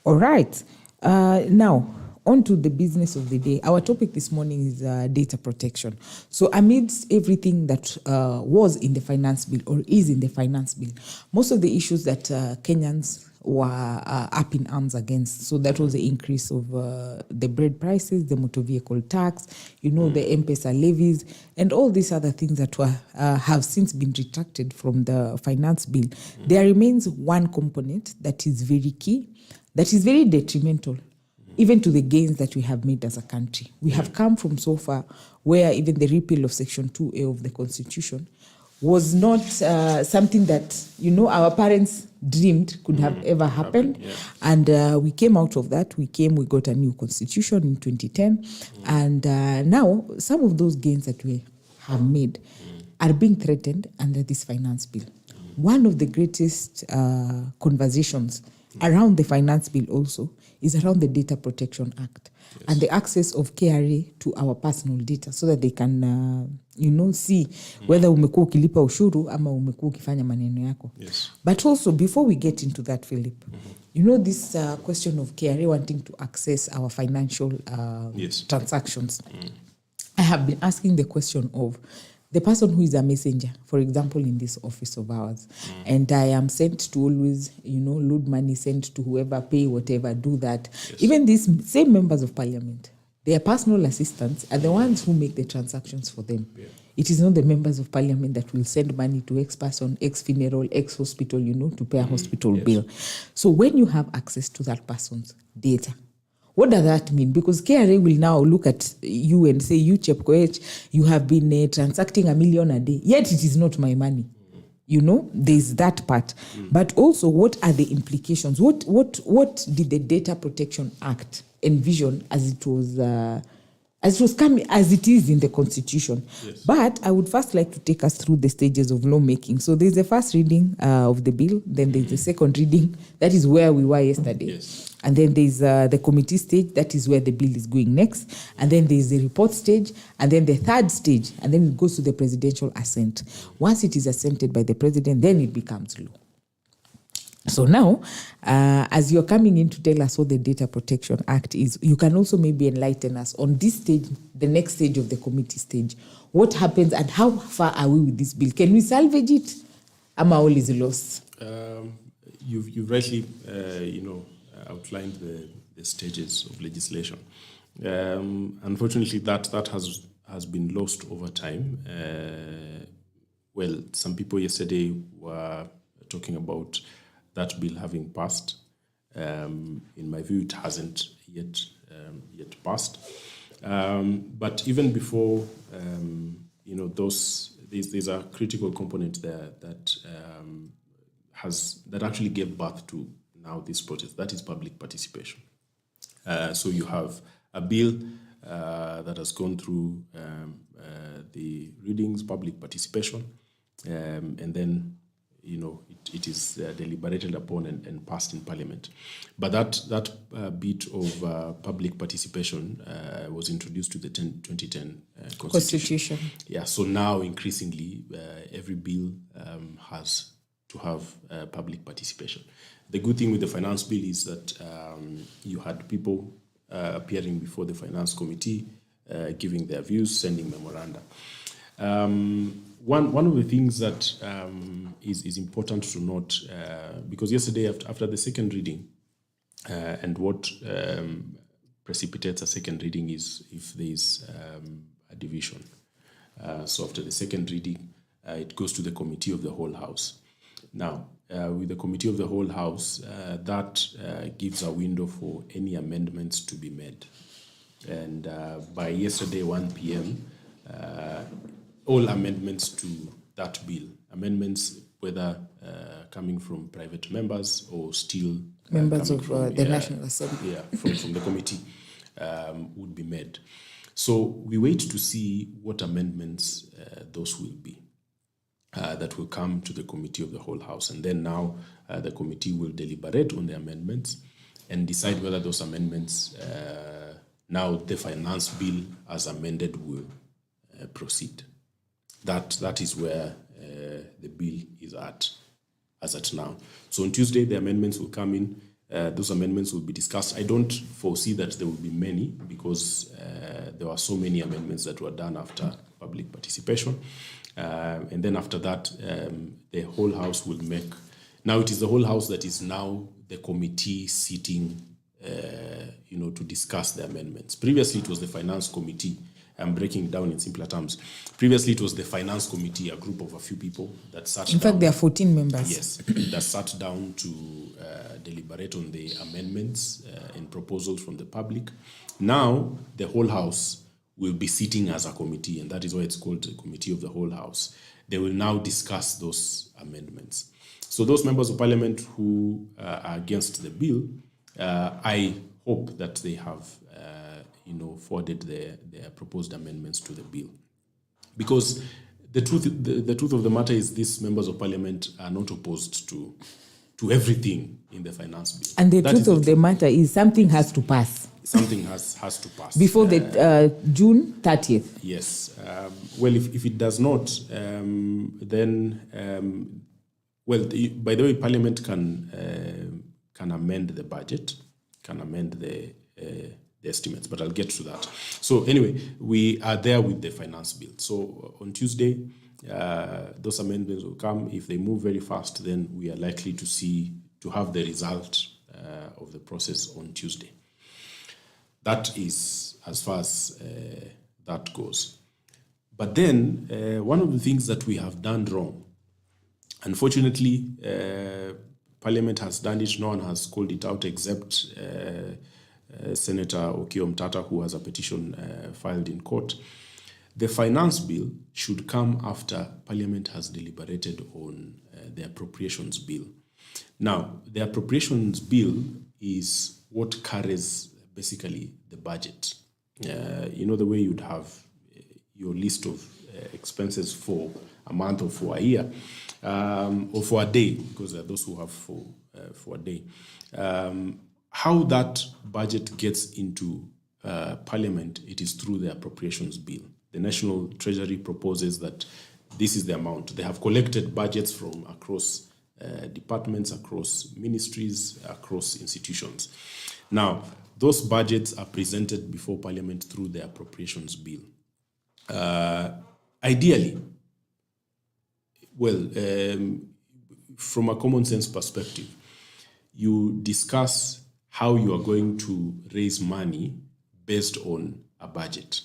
All right. Now, on to the business of the day. Our topic this morning is data protection. So amidst everything that was in the finance bill or is in the finance bill, most of the issues that Kenyans were up in arms against. So that was the increase of the bread prices, the motor vehicle tax, the M-Pesa levies, and all these other things that were have since been retracted from the finance bill. There remains one component that is very key, that is very detrimental, even to the gains that we have made as a country. We have come from so far where even the repeal of Section 2A of the Constitution was not something that, our parents dreamed could have ever happened. And we came out of that. We got a new constitution in 2010. And now some of those gains that we have made are being threatened under this finance bill. One of the greatest conversations around the finance bill also is around the Data Protection Act and the access of KRA to our personal data so that they can, see whether umekuwa ukilipa ushuru ama umekuwa ukifanya maneno yako. Yes. But also, before we get into that, Philip, this question of KRA wanting to access our financial transactions. I have been asking the question of the person who is a messenger, for example, in this office of ours, and I am sent to always, load money, send to whoever, pay whatever, do that. Yes. Even these same members of parliament, their personal assistants are the ones who make the transactions for them. Yeah. It is not the members of parliament that will send money to X person, X funeral, X hospital, to pay a hospital bill. So when you have access to that person's data, what does that mean? Because KRA will now look at you and say, you, Chepkoech, you have been transacting 1 million a day, yet it is not my money. There's that part. But also, what are the implications? What did the Data Protection Act envision as it is in the Constitution? Yes. But I would first like to take us through the stages of lawmaking. So there's the first reading of the bill, then there's the second reading, that is where we were yesterday. Yes. And then there's the committee stage, that is where the bill is going next. And then there's the report stage, and then the third stage, and then it goes to the presidential assent. Once it is assented by the president, then it becomes law. So now, as you're coming in to tell us what the Data Protection Act is, you can also maybe enlighten us on this stage, the next stage of the committee stage. What happens and how far are we with this bill? Can we salvage it? Am I all is lost? You've rightly, outlined the stages of legislation. Unfortunately, that has been lost over time. Some people yesterday were talking about that bill having passed. In my view, it hasn't yet passed. But even before, there's a critical component there that actually gave birth to now this protest. That is public participation. So you have a bill that has gone through the readings, public participation, and then it is deliberated upon and passed in Parliament. But that bit of public participation was introduced to the 2010 Constitution. Yeah. So now increasingly, every bill has to have public participation. The good thing with the finance bill is that you had people appearing before the finance committee, giving their views, sending memoranda. One of the things that is important to note, because yesterday after the second reading, and what precipitates a second reading is if there is a division. So after the second reading, it goes to the committee of the whole house. Now, with the committee of the whole house, that gives a window for any amendments to be made. And by yesterday, 1 p.m., all amendments to that bill, amendments whether coming from private members or still members of the National Assembly, from the committee, would be made. So we wait to see what amendments those will be. That will come to the committee of the whole house. And then now the committee will deliberate on the amendments and decide whether those amendments, now the finance bill as amended will proceed. that is where the bill is at as at now. So on Tuesday, the amendments will come in. Those amendments will be discussed. I don't foresee that there will be many because there were so many amendments that were done after public participation. And then after that, the whole House will make... Now it is the whole House that is now the committee sitting, to discuss the amendments. Previously, it was the Finance Committee. I'm breaking down in simpler terms. Previously, it was the Finance Committee, a group of a few people that sat down. In fact, there are 14 members. Yes, that sat down to deliberate on the amendments and proposals from the public. Now, the whole House will be sitting as a committee, and that is why it's called the Committee of the Whole House. They will now discuss those amendments. So those members of parliament who are against the bill, I hope that they have forwarded their proposed amendments to the bill. Because the truth of the matter is these members of parliament are not opposed to everything in the finance bill. And the truth of the matter is something has to pass. Something has to pass. Before the June 30th. Yes. Well, if it does not, then... by the way, Parliament can amend the budget, can amend the estimates, but I'll get to that. So anyway, we are there with the finance bill. So on Tuesday, those amendments will come. If they move very fast, then we are likely to have the result of the process on Tuesday. That is as far as that goes. But then, one of the things that we have done wrong, unfortunately, Parliament has done it. No one has called it out except Senator Okiya Omtata, who has a petition filed in court. The finance bill should come after Parliament has deliberated on the appropriations bill. Now, the appropriations bill is what carries basically the budget. The way you'd have your list of expenses for a month or for a year, or for a day, because there are those who have for a day. How that budget gets into Parliament, it is through the appropriations bill. The National Treasury proposes that this is the amount. They have collected budgets from across departments, across ministries, across institutions. Now, those budgets are presented before Parliament through the appropriations bill. Ideally, from a common sense perspective, you discuss how you are going to raise money based on a budget.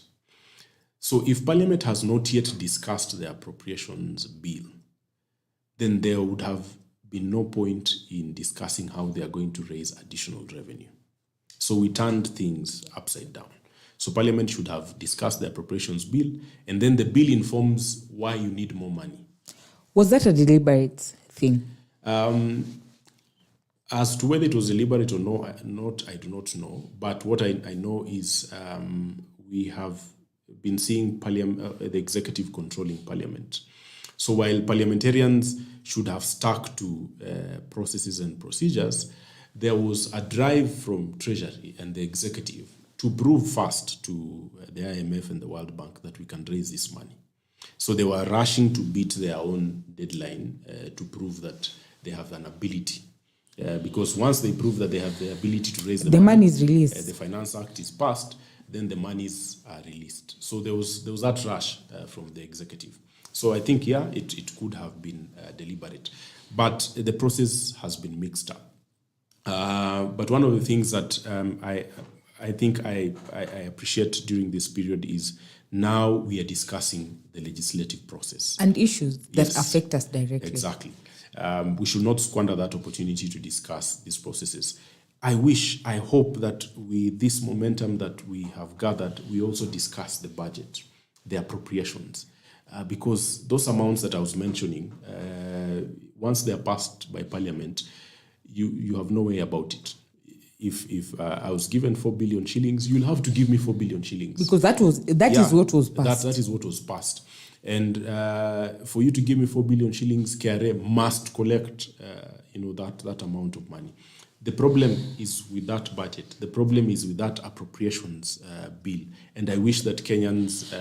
So if Parliament has not yet discussed the appropriations bill, then there would have been no point in discussing how they are going to raise additional revenue. So we turned things upside down. So Parliament should have discussed the appropriations bill, and then the bill informs why you need more money. Was that a deliberate thing? As to whether it was deliberate or not, I do not know. But what I know is we have been seeing the executive controlling Parliament. So while parliamentarians should have stuck to processes and procedures, there was a drive from Treasury and the executive to prove fast to the IMF and the World Bank that we can raise this money. So they were rushing to beat their own deadline to prove that they have an ability. Because once they prove that they have the ability to raise the money is released. The Finance Act is passed, then the monies are released. So there was that rush from the executive. So I think, it could have been deliberate. But the process has been mixed up. But one of the things that I think I appreciate during this period is now we are discussing the legislative process. And issues that affect us directly. Exactly. We should not squander that opportunity to discuss these processes. I hope that with this momentum that we have gathered, we also discuss the budget, the appropriations, because those amounts that I was mentioning, once they are passed by Parliament, you have no way about it. If I was given 4 billion shillings, you'll have to give me 4 billion shilllings. Because that is what was passed. That is what was passed. And for you to give me 4 billion shillings, KRA must collect, that amount of money. The problem is with that budget. The problem is with that appropriations bill. And I wish that Kenyans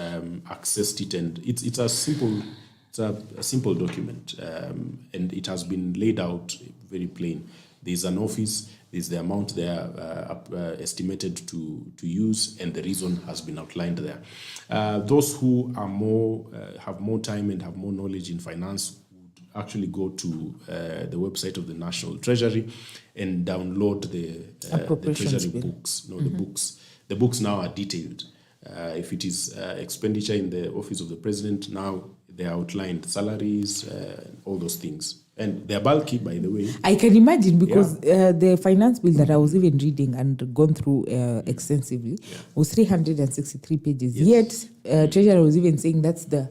accessed it. And it's a simple document, and it has been laid out very plain. There's an office, there's the amount they are estimated to use, and the reason has been outlined there. Those who are have more time and have more knowledge in finance would actually go to the website of the National Treasury and download the Treasury books. The books. The books now are detailed. If it is expenditure in the office of the president, now they are outlined salaries, all those things. And they're bulky, by the way. I can imagine, because the finance bill that I was even reading and gone through extensively was 363 pages. Yet, Treasurer was even saying that's the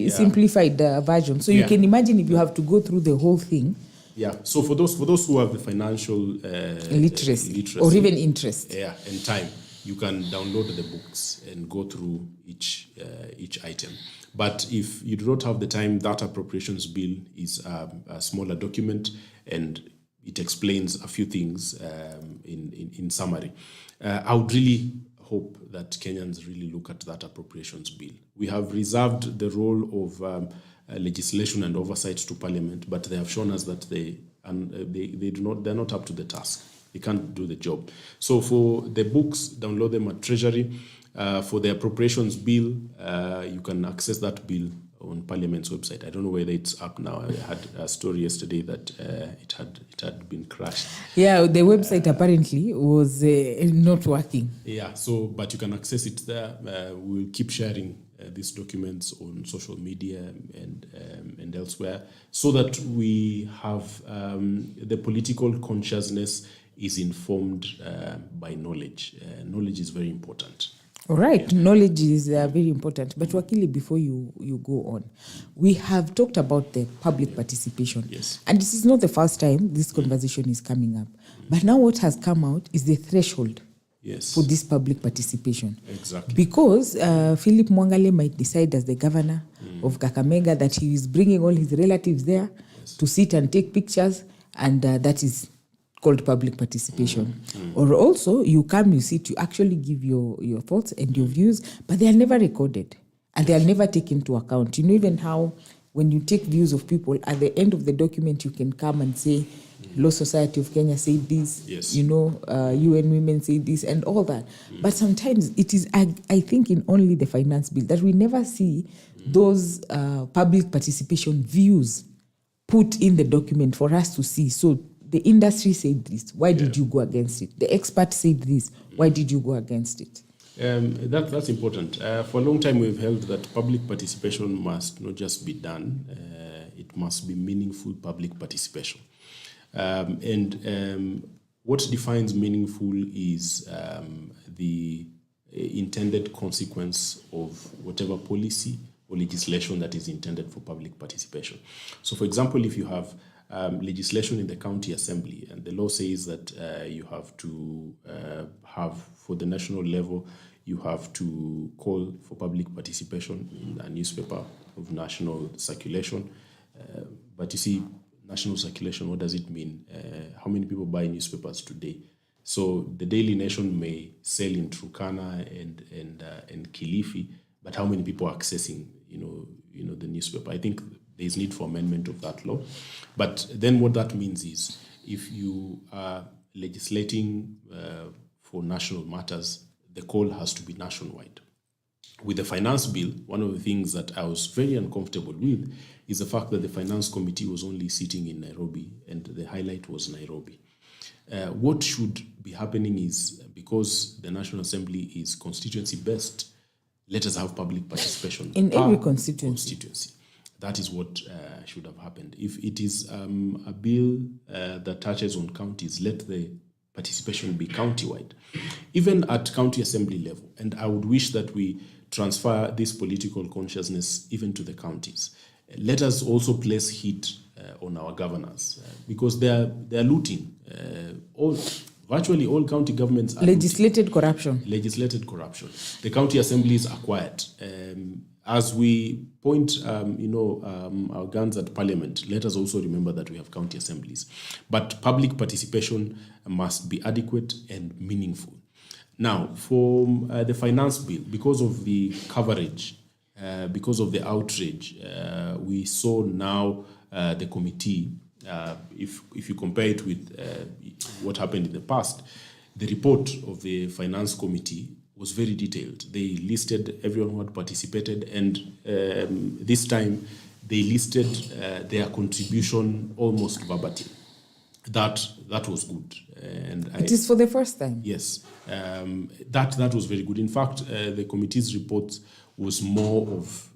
simplified version. So you can imagine if you have to go through the whole thing. Yeah. So for those who have the financial literacy or even interest, and time, you can download the books and go through each item. But if you do not have the time, that appropriations bill is a smaller document, and it explains a few things in summary. I would really hope that Kenyans really look at that appropriations bill. We have reserved the role of legislation and oversight to Parliament, but they have shown us that they're not up to the task. They can't do the job. So for the books, download them at Treasury. For the appropriations bill, you can access that bill on Parliament's website. I don't know whether it's up now. I had a story yesterday that it had been crashed. Yeah, the website apparently was not working. Yeah, but you can access it there. We'll keep sharing these documents on social media and elsewhere, so that we have the political consciousness is informed by knowledge. Knowledge is very important. All right, knowledge is very important. But Wakili, before you go on, we have talked about the public participation. Yes. And this is not the first time this conversation is coming up. But now what has come out is the threshold for this public participation. Exactly. Because Philip Mwangale might decide as the governor of Kakamega that he is bringing all his relatives there to sit and take pictures, and that is called public participation. Or also, you sit, you actually give your thoughts and your views, but they are never recorded and they are never taken into account. You know, even how when you take views of people, at the end of the document, you can come and say, Law Society of Kenya said this, UN Women say this, and all that. But sometimes it is, I think, in only the finance bill that we never see those public participation views put in the document for us to see. So the industry said this. Why did you go against it? The expert said this. Why did you go against it? That's important. For a long time, we've held that public participation must not just be done. It must be meaningful public participation. What defines meaningful is the intended consequence of whatever policy or legislation that is intended for public participation. So, for example, if you have legislation in the county assembly, and the law says that you have to have, for the national level, you have to call for public participation in a newspaper of national circulation. But you see, national circulation, what does it mean? How many people buy newspapers today? So the Daily Nation may sell in Turkana and Kilifi, but how many people are accessing, the newspaper? I think there's need for amendment of that law. But then what that means is, if you are legislating for national matters, the call has to be nationwide. With the finance bill, one of the things that I was very uncomfortable with is the fact that the finance committee was only sitting in Nairobi, and the highlight was Nairobi. What should be happening is, because the National Assembly is constituency-based, let us have public participation in every constituency. That is what should have happened. If it is a bill that touches on counties, let the participation be county-wide, even at county assembly level. And I would wish that we transfer this political consciousness even to the counties. Let us also place heat on our governors, because they are looting. Virtually all county governments are legislated corruption. The county assemblies are quiet. As we point, our guns at Parliament, let us also remember that we have county assemblies. But public participation must be adequate and meaningful. Now, for the finance bill, because of the coverage, because of the outrage, we saw now the committee, if you compare it with what happened in the past, the report of the finance committee was very detailed. They listed everyone who had participated, and this time they listed their contribution almost verbatim. That was good. And it is for the first time. Yes, that was very good. In fact, the committee's report was more of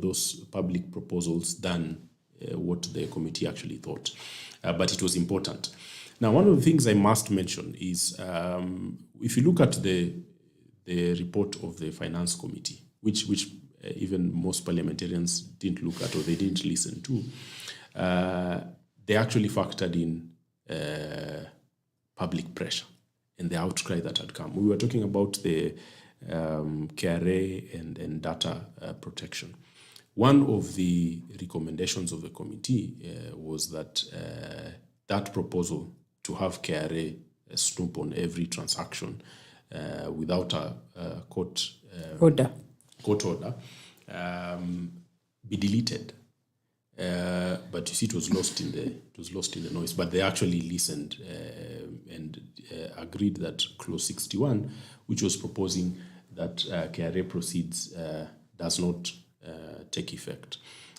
those public proposals than what the committee actually thought, but it was important. Now, one of the things I must mention is if you look at the report of the finance committee, which even most parliamentarians didn't look at or they didn't listen to, they actually factored in public pressure and the outcry that had come. We were talking about the KRA and data protection. One of the recommendations of the committee was that that proposal to have KRA snoop on every transaction without a court order be deleted. But you see, it was lost in the noise. But they actually listened and agreed that clause 61, which was proposing that KRA proceeds, does not take effect.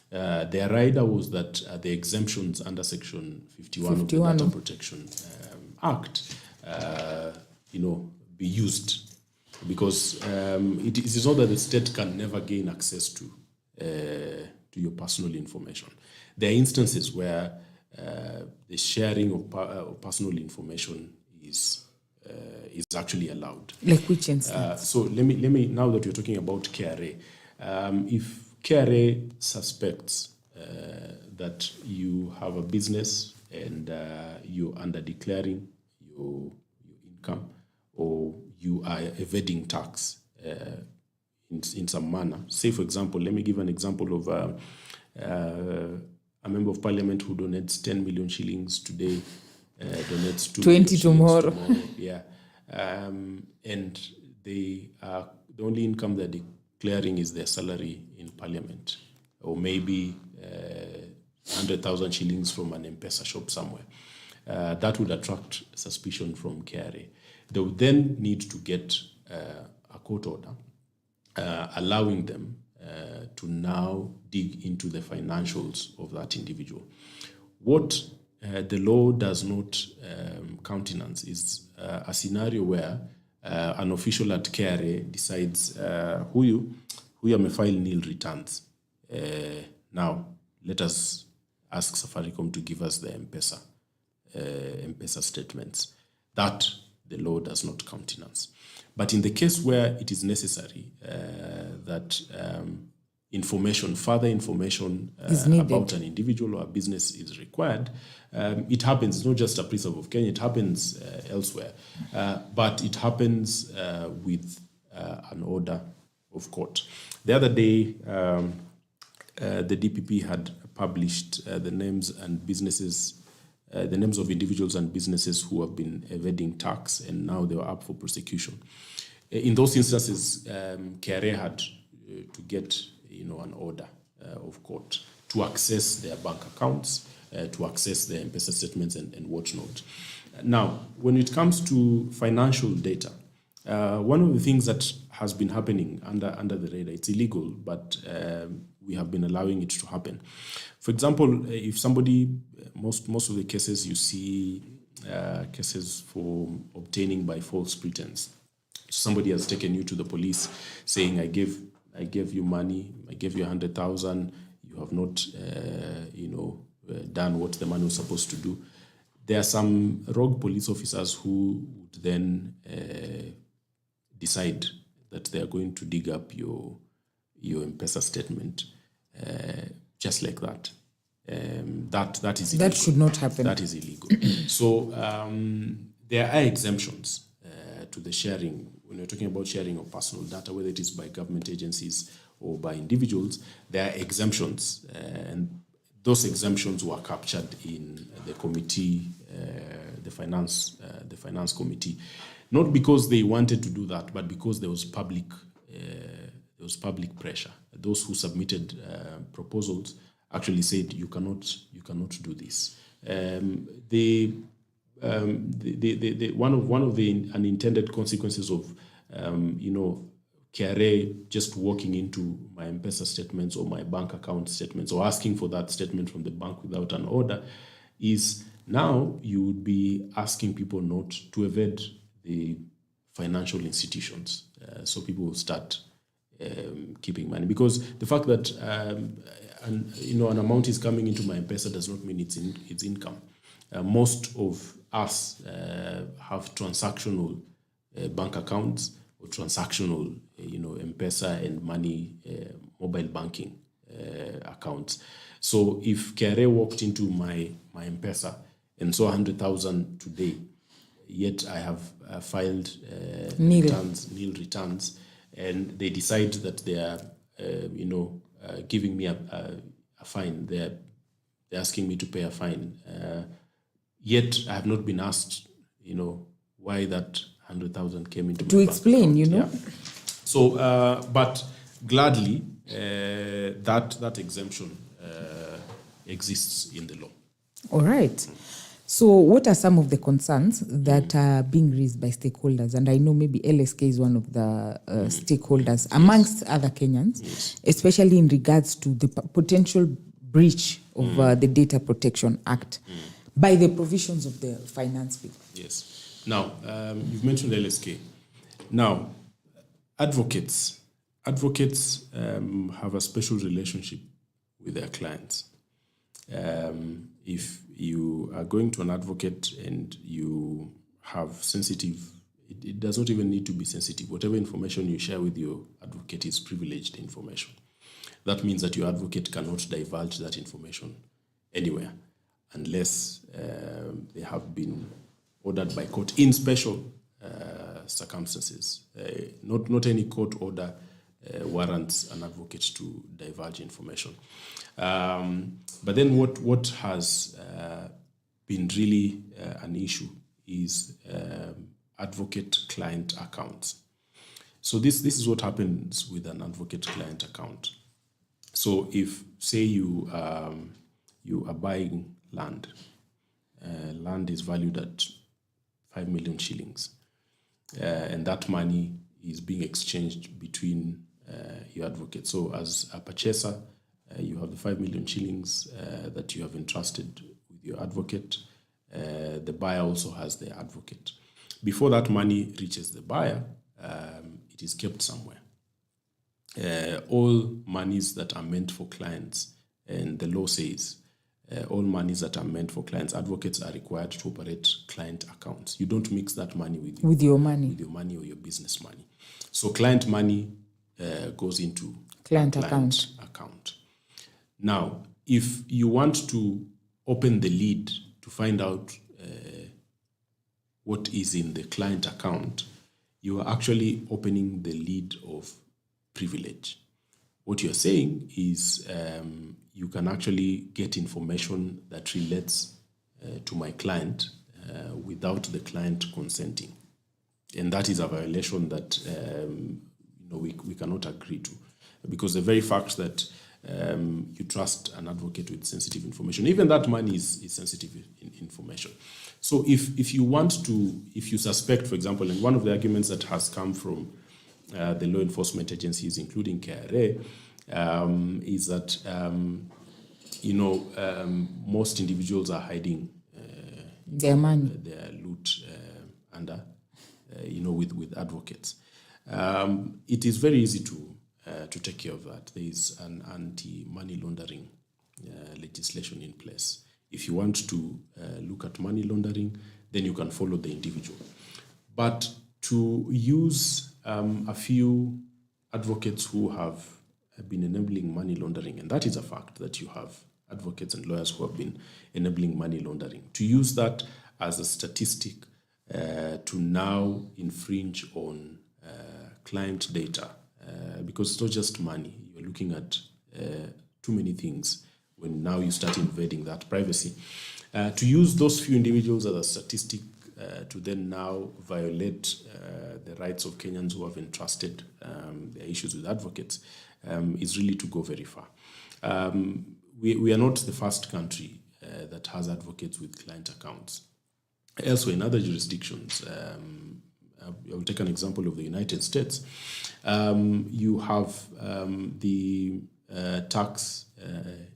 Their rider was that the exemptions under Section 51 of the Data Protection Act, be used, because it is not that the state can never gain access to your personal information. There are instances where the sharing of personal information is actually allowed. Like which instance? So let me now that you're talking about KRA, if KRA suspects that you have a business and you're under declaring your income, or you are evading tax in some manner. Say, for example, let me give an example of a member of parliament who donates 10 million shillings today, donates 20 tomorrow. Yeah. And the only income they're declaring is their salary in parliament, or maybe 100,000 shillings from an M-Pesa shop somewhere. That would attract suspicion from KRA. They would then need to get a court order allowing them to now dig into the financials of that individual. What the law does not countenance is a scenario where an official at KRA decides huyu amefile nil returns. Now, let us ask Safaricom to give us the M-Pesa statements. That the law does not countenance. But in the case where it is necessary that further information about an individual or a business is required, it happens. It's not just a principle of Kenya, it happens elsewhere. But it happens with an order of court. The other day, the DPP had published the names of individuals and businesses who have been evading tax, and now they were up for prosecution. In those instances, KRA had to get an order of court to access their bank accounts, to access their M-Pesa statements and whatnot. Now, when it comes to financial data, one of the things that has been happening under the radar, it's illegal, but we have been allowing it to happen. For example, if somebody, most of the cases you see cases for obtaining by false pretense. Somebody has taken you to the police saying, I gave you money, I gave you 100,000, you have not, done what the money was supposed to do. There are some rogue police officers who would then decide that they are going to dig up your M-Pesa statement, just like that. That is illegal. That should not happen. That is illegal. So there are exemptions to the sharing. When you're talking about sharing of personal data, whether it is by government agencies or by individuals, there are exemptions, and those exemptions were captured in the committee, the finance committee, not because they wanted to do that, but because there was public pressure. Those who submitted proposals actually said you cannot do this. One of the unintended consequences of KRA just walking into my M-Pesa statements or my bank account statements or asking for that statement from the bank without an order is now you would be asking people not to evade the financial institutions. So people will start keeping money, because the fact that an amount is coming into my M-Pesa does not mean it's income. Most of us have transactional bank accounts or transactional, M-Pesa and money mobile banking accounts. So if KRA walked into my M-Pesa and saw 100,000 today, yet I have filed nil returns, and they decide that they are, giving me a fine. They're asking me to pay a fine. Yet I have not been asked, why that 100,000 came into to my explain, bank account. Yeah. So, but gladly, that exemption exists in the law. All right. So what are some of the concerns that are being raised by stakeholders? And I know maybe LSK is one of the stakeholders amongst other Kenyans, especially in regards to the potential breach of the Data Protection Act by the provisions of the finance bill. Yes. Now, you've mentioned LSK. Now, advocates have a special relationship with their clients. If you are going to an advocate and you have sensitive, it does not even need to be sensitive. Whatever information you share with your advocate is privileged information. That means that your advocate cannot divulge that information anywhere unless they have been ordered by court in special circumstances. Not any court order warrants an advocate to divulge information. But then what has been really an issue is advocate-client accounts. So this is what happens with an advocate-client account. So if, say, you are buying land, land is valued at 5 million shillings, and that money is being exchanged between your advocate. So as a purchaser, you have the 5 million shillings that you have entrusted with your advocate. The buyer also has their advocate. Before that money reaches the buyer, it is kept somewhere. All monies that are meant for clients, and the law says, all monies that are meant for clients, advocates are required to operate client accounts. You don't mix that money with your money or your business money. So client money goes into client account. Now, if you want to open the lid to find out what is in the client account, you are actually opening the lid of privilege. What you're saying is you can actually get information that relates to my client without the client consenting. And that is a violation that we cannot agree to, because the very fact that you trust an advocate with sensitive information, even that money is sensitive information. So if you suspect, for example, and one of the arguments that has come from the law enforcement agencies, including KRA, is that most individuals are hiding their money, their loot under with advocates. It is very easy to take care of that. There is an anti-money laundering legislation in place. If you want to look at money laundering, then you can follow the individual. But to use a few advocates who have been enabling money laundering, and that is a fact that you have advocates and lawyers who have been enabling money laundering, to use that as a statistic to now infringe on client data, because it's not just money. You're looking at too many things when now you start invading that privacy. To use those few individuals as a statistic to then now violate the rights of Kenyans who have entrusted their issues with advocates is really to go very far. We are not the first country that has advocates with client accounts. Elsewhere in other jurisdictions, I'll take an example of the United States. You have the tax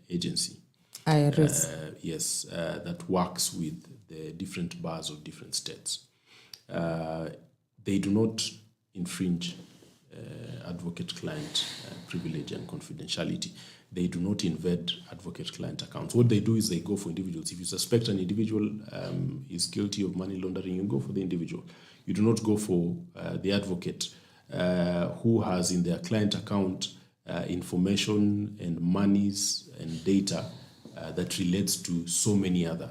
agency. IRS. Yes, that works with the different bars of different states. They do not infringe advocate-client privilege and confidentiality. They do not invade advocate-client accounts. What they do is they go for individuals. If you suspect an individual is guilty of money laundering, you go for the individual. You do not go for the advocate who has in their client account information and monies and data that relates to so many other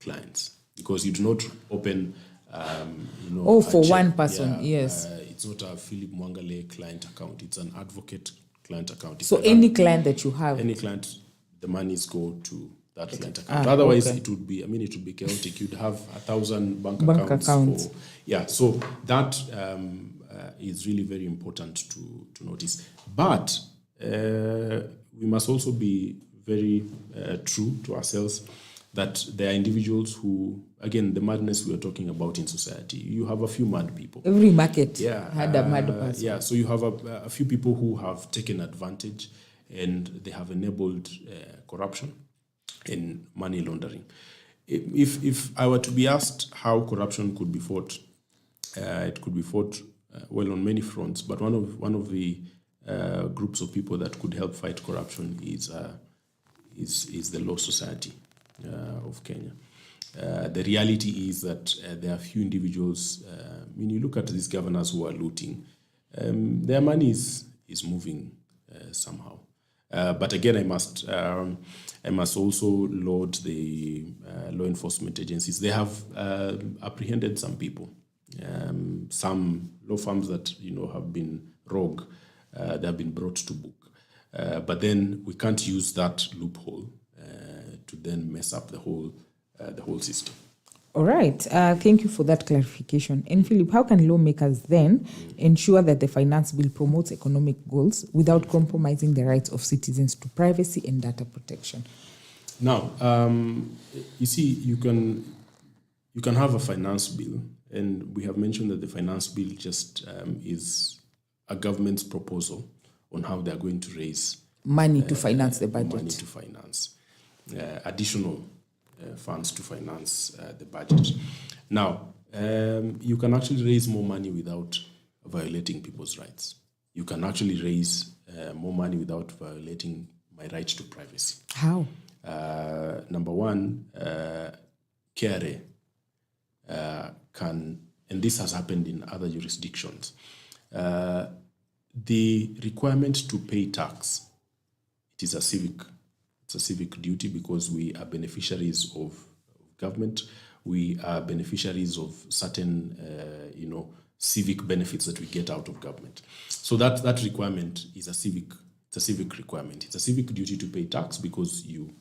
clients, because you do not open for one person. Yes, it's not a Philip Mwangale client account, it's an advocate client account. So any client that you have, any client, the monies go to that client account. Otherwise it would be chaotic. You'd have 1,000 bank accounts. So that is really very important to notice. But we must also be very true to ourselves that there are individuals who, again, the madness we are talking about in society, you have a few mad people. Every market had a mad person. So you have a few people who have taken advantage and they have enabled corruption and money laundering. If I were to be asked how corruption could be fought, it could be fought well on many fronts, but one of the groups of people that could help fight corruption is the Law Society of Kenya. The reality is that there are few individuals. When you look at these governors who are looting, their money is moving somehow. But again, I must also laud the law enforcement agencies. They have apprehended some people, some law firms that have been rogue. They have been brought to book. But then we can't use that loophole to then mess up the whole system. All right. Thank you for that clarification. And Philip, how can lawmakers then ensure that the finance bill promotes economic goals without compromising the rights of citizens to privacy and data protection? Now, you see, you can have a finance bill, and we have mentioned that the finance bill just is a government's proposal on how they are going to raise money to finance the budget. Money to finance additional funds to finance the budget. Now, you can actually raise more money without violating people's rights. You can actually raise more money without violating my right to privacy. How? Number one, KRA can, and this has happened in other jurisdictions, the requirement to pay tax, it is a civic duty, because we are beneficiaries of government. We are beneficiaries of certain, civic benefits that we get out of government. So that requirement is a civic requirement. It's a civic duty to pay tax because you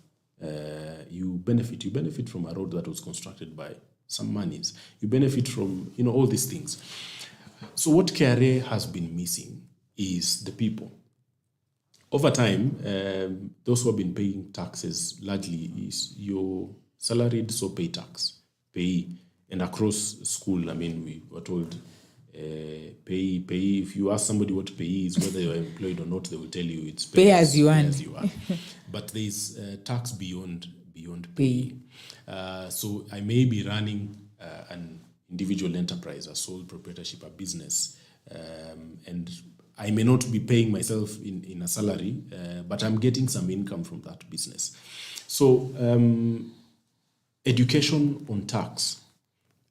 benefit from a road that was constructed by some monies. You benefit from all these things. So what KRA has been missing is the people. Over time, those who have been paying taxes largely is your salaried, so pay tax, pay, and across school, we were told pay. If you ask somebody what pay is, whether you're employed or not, they will tell you it's pay as you earn. But there is tax beyond pay. So I may be running an individual enterprise, a sole proprietorship, a business, and I may not be paying myself in a salary, but I'm getting some income from that business. So education on tax.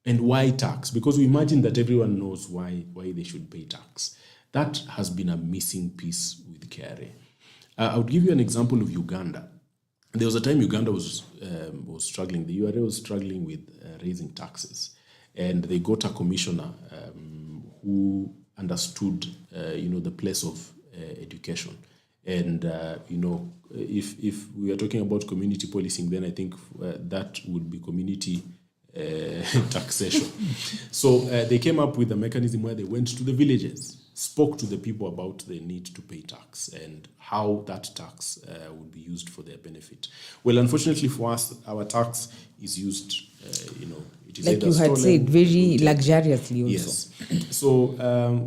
And why tax? Because we imagine that everyone knows why they should pay tax. That has been a missing piece with KRA. I would give you an example of Uganda. There was a time Uganda was struggling. The URA was struggling with raising taxes. and they got a commissioner who understood, the place of education. And, if we are talking about community policing, then I think that would be community taxation. So they came up with a mechanism where they went to the villages, spoke to the people about the need to pay tax and how that tax would be used for their benefit. Well, unfortunately for us, our tax is used, it is like you had said, very luxuriously also. Yes. So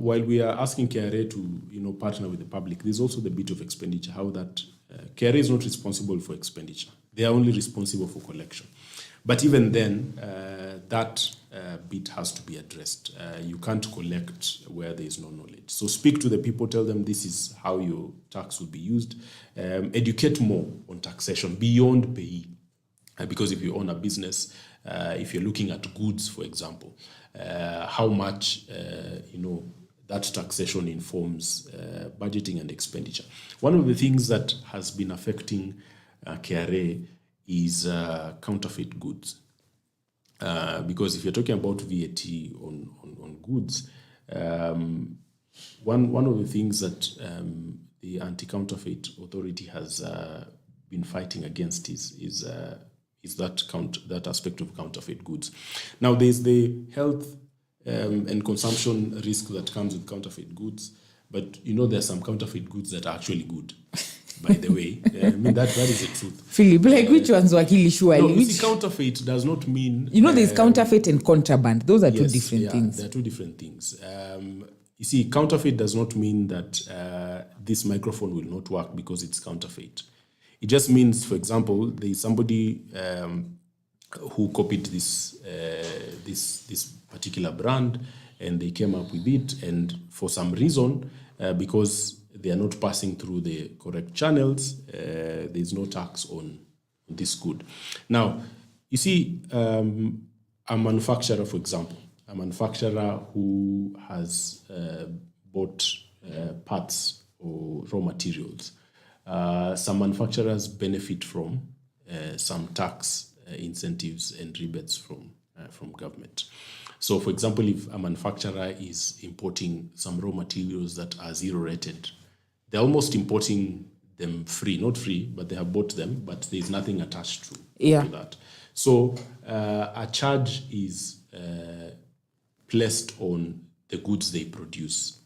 while we are asking KRA to, partner with the public, there's also the bit of expenditure, how that KRA is not responsible for expenditure. They are only responsible for collection. But even then, that bit has to be addressed. You can't collect where there is no knowledge. So speak to the people, tell them this is how your tax will be used. Educate more on taxation beyond payee. Because if you own a business, if you're looking at goods, for example, how much, that taxation informs budgeting and expenditure. One of the things that has been affecting KRA is counterfeit goods. Because if you're talking about VAT on goods, one of the things that the Anti-Counterfeit Authority has been fighting against is that aspect of counterfeit goods. Now, there's the health and consumption risk that comes with counterfeit goods, but there are some counterfeit goods that are actually good. By the way, that is the truth. Philip, which ones were really sure? No, counterfeit does not mean... there's counterfeit and contraband. Those are two different things. They're two different things. Counterfeit does not mean that this microphone will not work because it's counterfeit. It just means, for example, there is somebody who copied this particular brand, and they came up with it, and for some reason, because they are not passing through the correct channels, there is no tax on this good. Now, a manufacturer, for example, a manufacturer who has bought parts or raw materials, some manufacturers benefit from some tax incentives and rebates from government. So, for example, if a manufacturer is importing some raw materials that are zero rated, they're almost importing them free, not free, but they have bought them, but there's nothing attached to that. So a charge is placed on the goods they produce,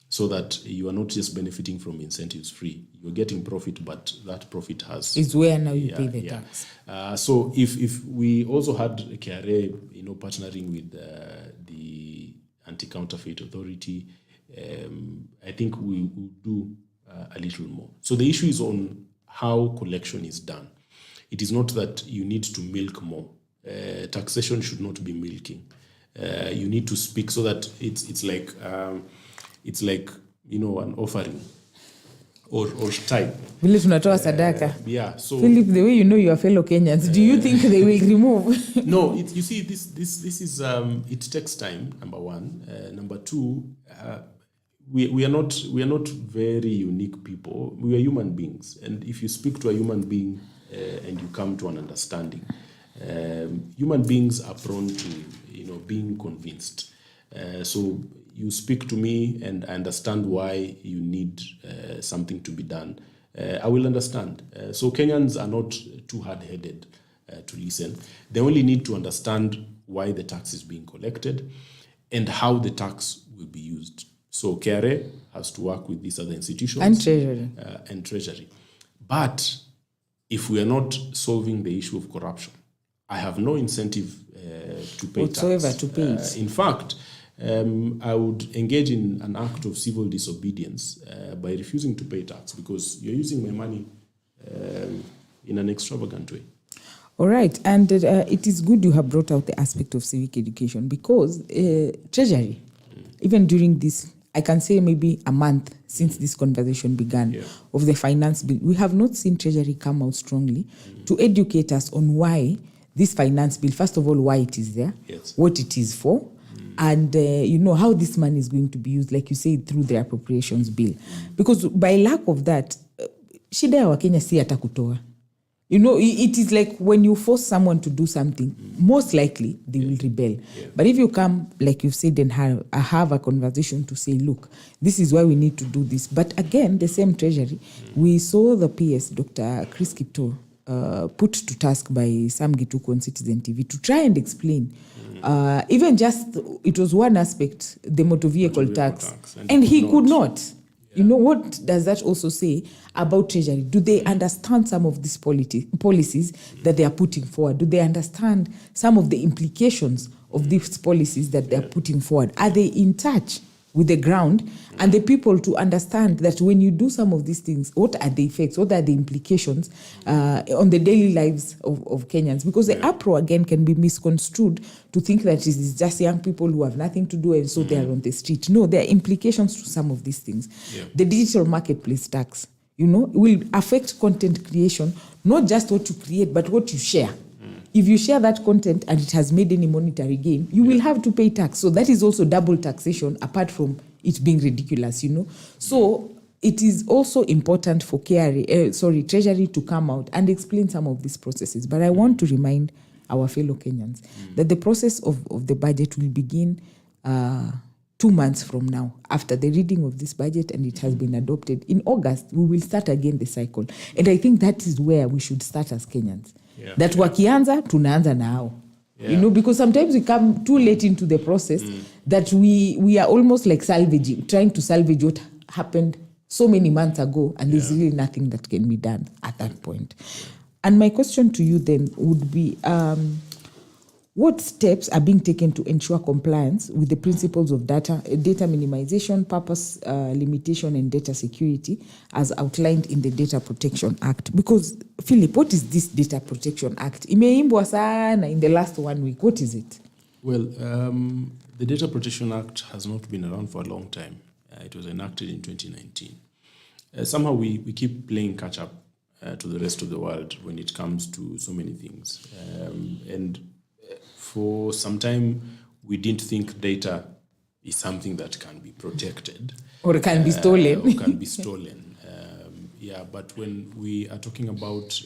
so that you are not just benefiting from incentives free. You're getting profit, but that profit is where now you pay the tax. So if we also had KRA, partnering with the Anti-Counterfeit Authority, I think we will do a little more. So the issue is on how collection is done. It is not that you need to milk more. Taxation should not be milking. You need to speak so that it's like an offering or tithe. Vile tunatoa sadaka. So Philip, the way your fellow Kenyans, do you think they will remove? No, this is it takes time. Number one, number two. We are not very unique people. We are human beings, and if you speak to a human being and you come to an understanding, human beings are prone to being convinced. So you speak to me, and I understand why you need something to be done. I will understand. So Kenyans are not too hard-headed to listen. They only need to understand why the tax is being collected and how the tax will be used. So KRA has to work with these other institutions. And Treasury. But if we are not solving the issue of corruption, I have no incentive to pay whatsoever tax. To pay it. In fact, I would engage in an act of civil disobedience by refusing to pay tax, because you're using my money in an extravagant way. All right. And it is good you have brought out the aspect of civic education, because Treasury, even during this, I can say maybe a month since this conversation began of the finance bill, we have not seen Treasury come out strongly to educate us on why this finance bill, first of all, why it is there, what it is for, and how this money is going to be used, like you said, through the appropriations bill. Because by lack of that, shida ya Wakenya si hata kutoa. You know, it is like when you force someone to do something, most likely they will rebel. Yeah. But if you come, like you've said, and have a conversation to say, look, this is why we need to do this. But again, the same treasury, we saw the PS, Dr. Chris Kipto, put to task by Sam Gituku on Citizen TV to try and explain. Even just, it was one aspect, the motor vehicle tax. And he could not. You know, what does that also say about Treasury? Do they understand some of these policies that they are putting forward? Do they understand some of the implications of these policies that they are putting forward? Are they in touch with the ground and the people to understand that when you do some of these things, what are the effects, what are the implications on the daily lives of Kenyans? Because the uproar, again, can be misconstrued to think that it is just young people who have nothing to do and so they are on the street. No, there are implications to some of these things. Yeah. The digital marketplace tax, you know, will affect content creation, not just what you create, but what you share. If you share that content and it has made any monetary gain, you will have to pay tax. So that is also double taxation, apart from it being ridiculous, you know. So it is also important for Treasury to come out and explain some of these processes. But I want to remind our fellow Kenyans that the process of the budget will begin 2 months from now, after the reading of this budget and it has been adopted. In August, we will start again the cycle. And I think that is where we should start as Kenyans. That wakianza, tunaanza now. You know, because sometimes we come too late into the process that we are almost like salvaging, trying to salvage what happened so many months ago, and there's really nothing that can be done at that point. And my question to you then would be, what steps are being taken to ensure compliance with the principles of data minimization, purpose limitation, and data security as outlined in the Data Protection Act? Because, Philip, what is this Data Protection Act? Imeimbwa sana in the last 1 week. What is it? Well, the Data Protection Act has not been around for a long time. It was enacted in 2019. Somehow we keep playing catch up to the rest of the world when it comes to so many things. And for some time, we didn't think data is something that can be protected. Or can be stolen. Or can be stolen. But when we are talking about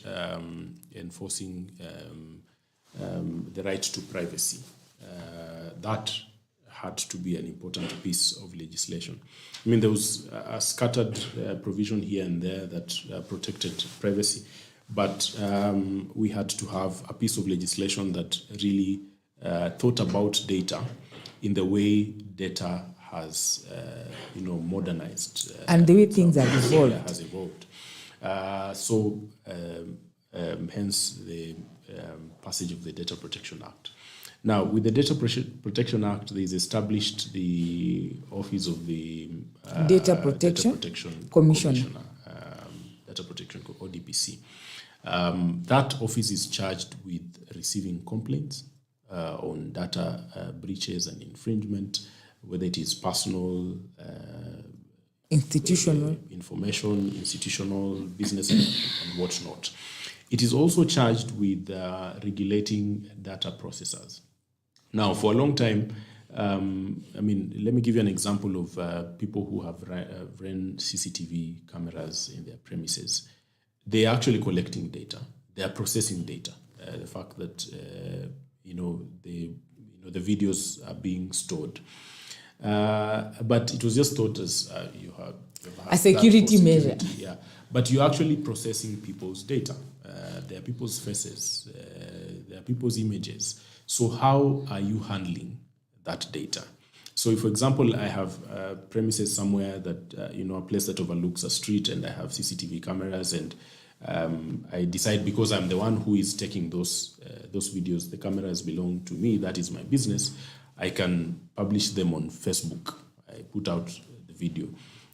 enforcing the right to privacy, that had to be an important piece of legislation. I mean, there was a scattered provision here and there that protected privacy, but we had to have a piece of legislation that really thought about data in the way data has, modernized. And the way things have evolved. Has evolved. Hence the passage of the Data Protection Act. Now, with the Data Protection Act, there is established the Office of the Data Protection Commissioner. Data Protection, ODPC. That office is charged with receiving complaints on data breaches and infringement, whether it is personal, institutional, information, institutional, business, and whatnot. It is also charged with regulating data processors. Now, for a long time, let me give you an example of people who have ran CCTV cameras in their premises. They are actually collecting data. They are processing data. The fact that the videos are being stored, but it was just thought as you have a security measure. Yeah, but you're actually processing people's data. There are people's faces. There are people's images. So how are you handling that data? So if, for example, I have premises somewhere that, a place that overlooks a street and I have CCTV cameras and I decide because I'm the one who is taking those videos, the cameras belong to me, that is my business, I can publish them on Facebook. I put out the video.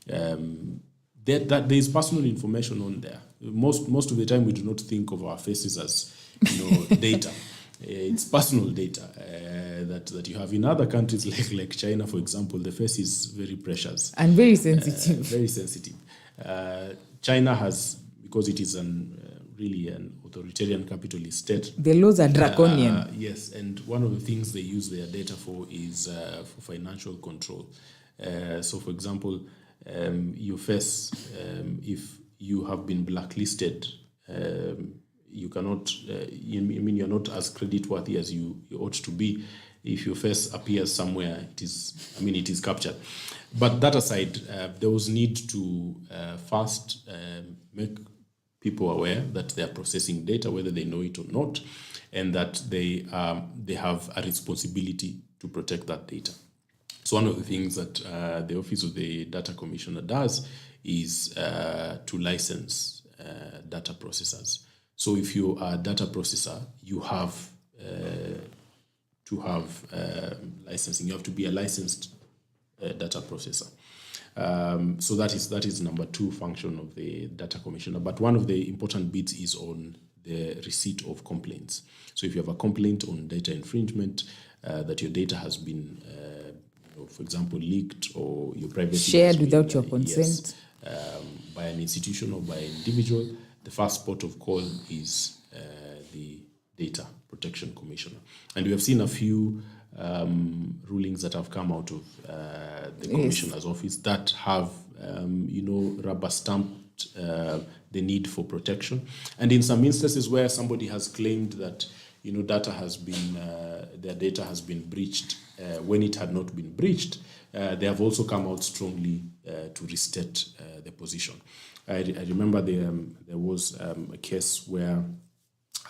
That there is personal information on there. Most of the time we do not think of our faces as data. It's personal data that you have in other countries like China, for example. The face is very precious and very sensitive. Very sensitive. China has, because it is really an authoritarian capitalist state. The laws are draconian. Yes, and one of the things they use their data for is for financial control. So, for example, your face, if you have been blacklisted, you cannot, you're not as credit-worthy as you ought to be. If your face appears somewhere, it is captured. But that aside, there was need to first make people aware that they are processing data, whether they know it or not, and that they have a responsibility to protect that data. So one of the things that the Office of the Data Commissioner does is to license data processors. So if you are a data processor, you have to have licensing. You have to be a licensed data processor. So that is number 2 function of the Data Commissioner. But one of the important bits is on the receipt of complaints. So if you have a complaint on data infringement, that your data has been, for example, leaked or your privacy shared without your consent, by an institution or by an individual, the first port of call is the Data Protection Commissioner. And we have seen a few rulings that have come out of the Commissioner's office that have, rubber stamped the need for protection. And in some instances where somebody has claimed that, data has been, their data has been breached when it had not been breached, they have also come out strongly to restate the position. I remember there was a case where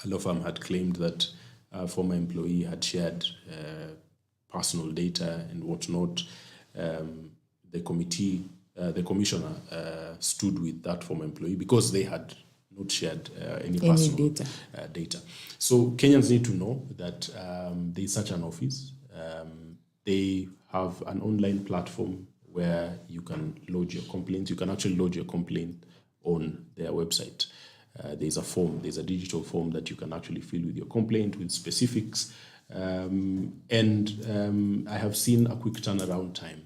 a law firm had claimed that a former employee had shared personal data and whatnot. The commissioner stood with that former employee because they had not shared any personal data. So Kenyans need to know that there is such an office. They have an online platform where you can lodge your complaints. You can actually lodge your complaint on their website. There's a form, there's a digital form that you can actually fill with your complaint with specifics. And I have seen a quick turnaround time.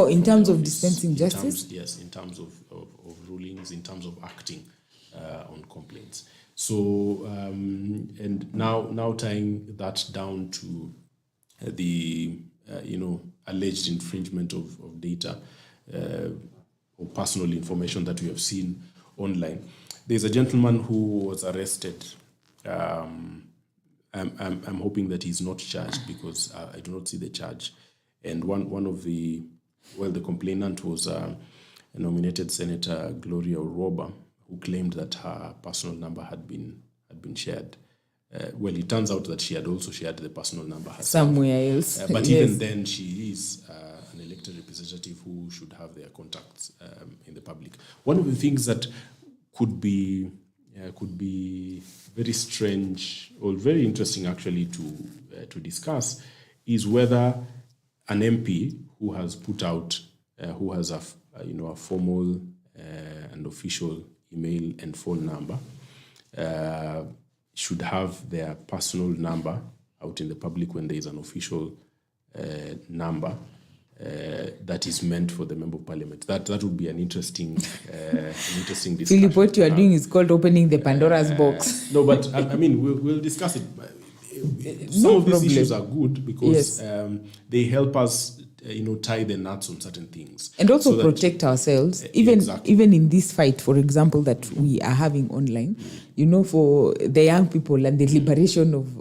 In terms of dispensing justice? Yes, in terms of rulings, in terms of acting on complaints. So, and now tying that down to the, alleged infringement of data or personal information that we have seen online. There's a gentleman who was arrested. I'm hoping that he's not charged because I do not see the charge. And one of the complainant was a nominated Senator Gloria Oroba, who claimed that her personal number had been shared. It turns out that she had also shared the personal number herself. Somewhere else. But even then, she is an elected representative who should have their contacts in the public. One of the things that could be very strange or very interesting actually to discuss is whether an MP who has put out, who has a formal and official email and phone number, should have their personal number out in the public when there is an official number that is meant for the Member of Parliament. That would be an interesting discussion. Philip, what you are doing is called opening the Pandora's box. No, but I mean, we'll discuss it. Some of these issues are good because they help us, tie the knots on certain things. And also protect ourselves, even in this fight, for example, that we are having online, for the young people and the liberation of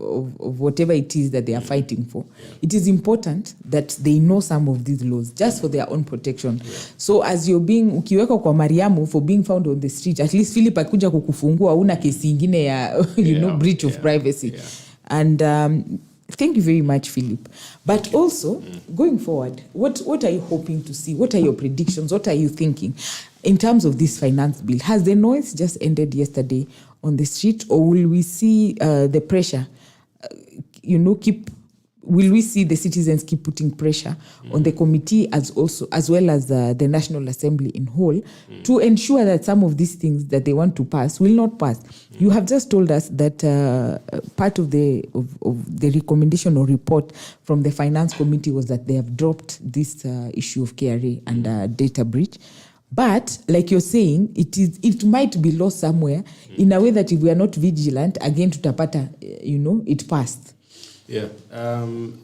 whatever it is that they are fighting for. It is important that they know some of these laws, just for their own protection. So as you're ukiweka kwa Mariamu for being found on the street, at least Philip akuja kukufungua una kesi ingine ya, breach of privacy. And thank you very much, Philip. But also, going forward, what are you hoping to see? What are your predictions? What are you thinking in terms of this finance bill? Has the noise just ended yesterday on the street, or will we see the pressure, will we see the citizens keep putting pressure on the committee as well as the National Assembly in whole to ensure that some of these things that they want to pass will not pass? You have just told us that part of the recommendation or report from the Finance Committee was that they have dropped this issue of KRA and data breach. But like you're saying, it might be lost somewhere in a way that if we are not vigilant, again tutapata, it passed. Yeah.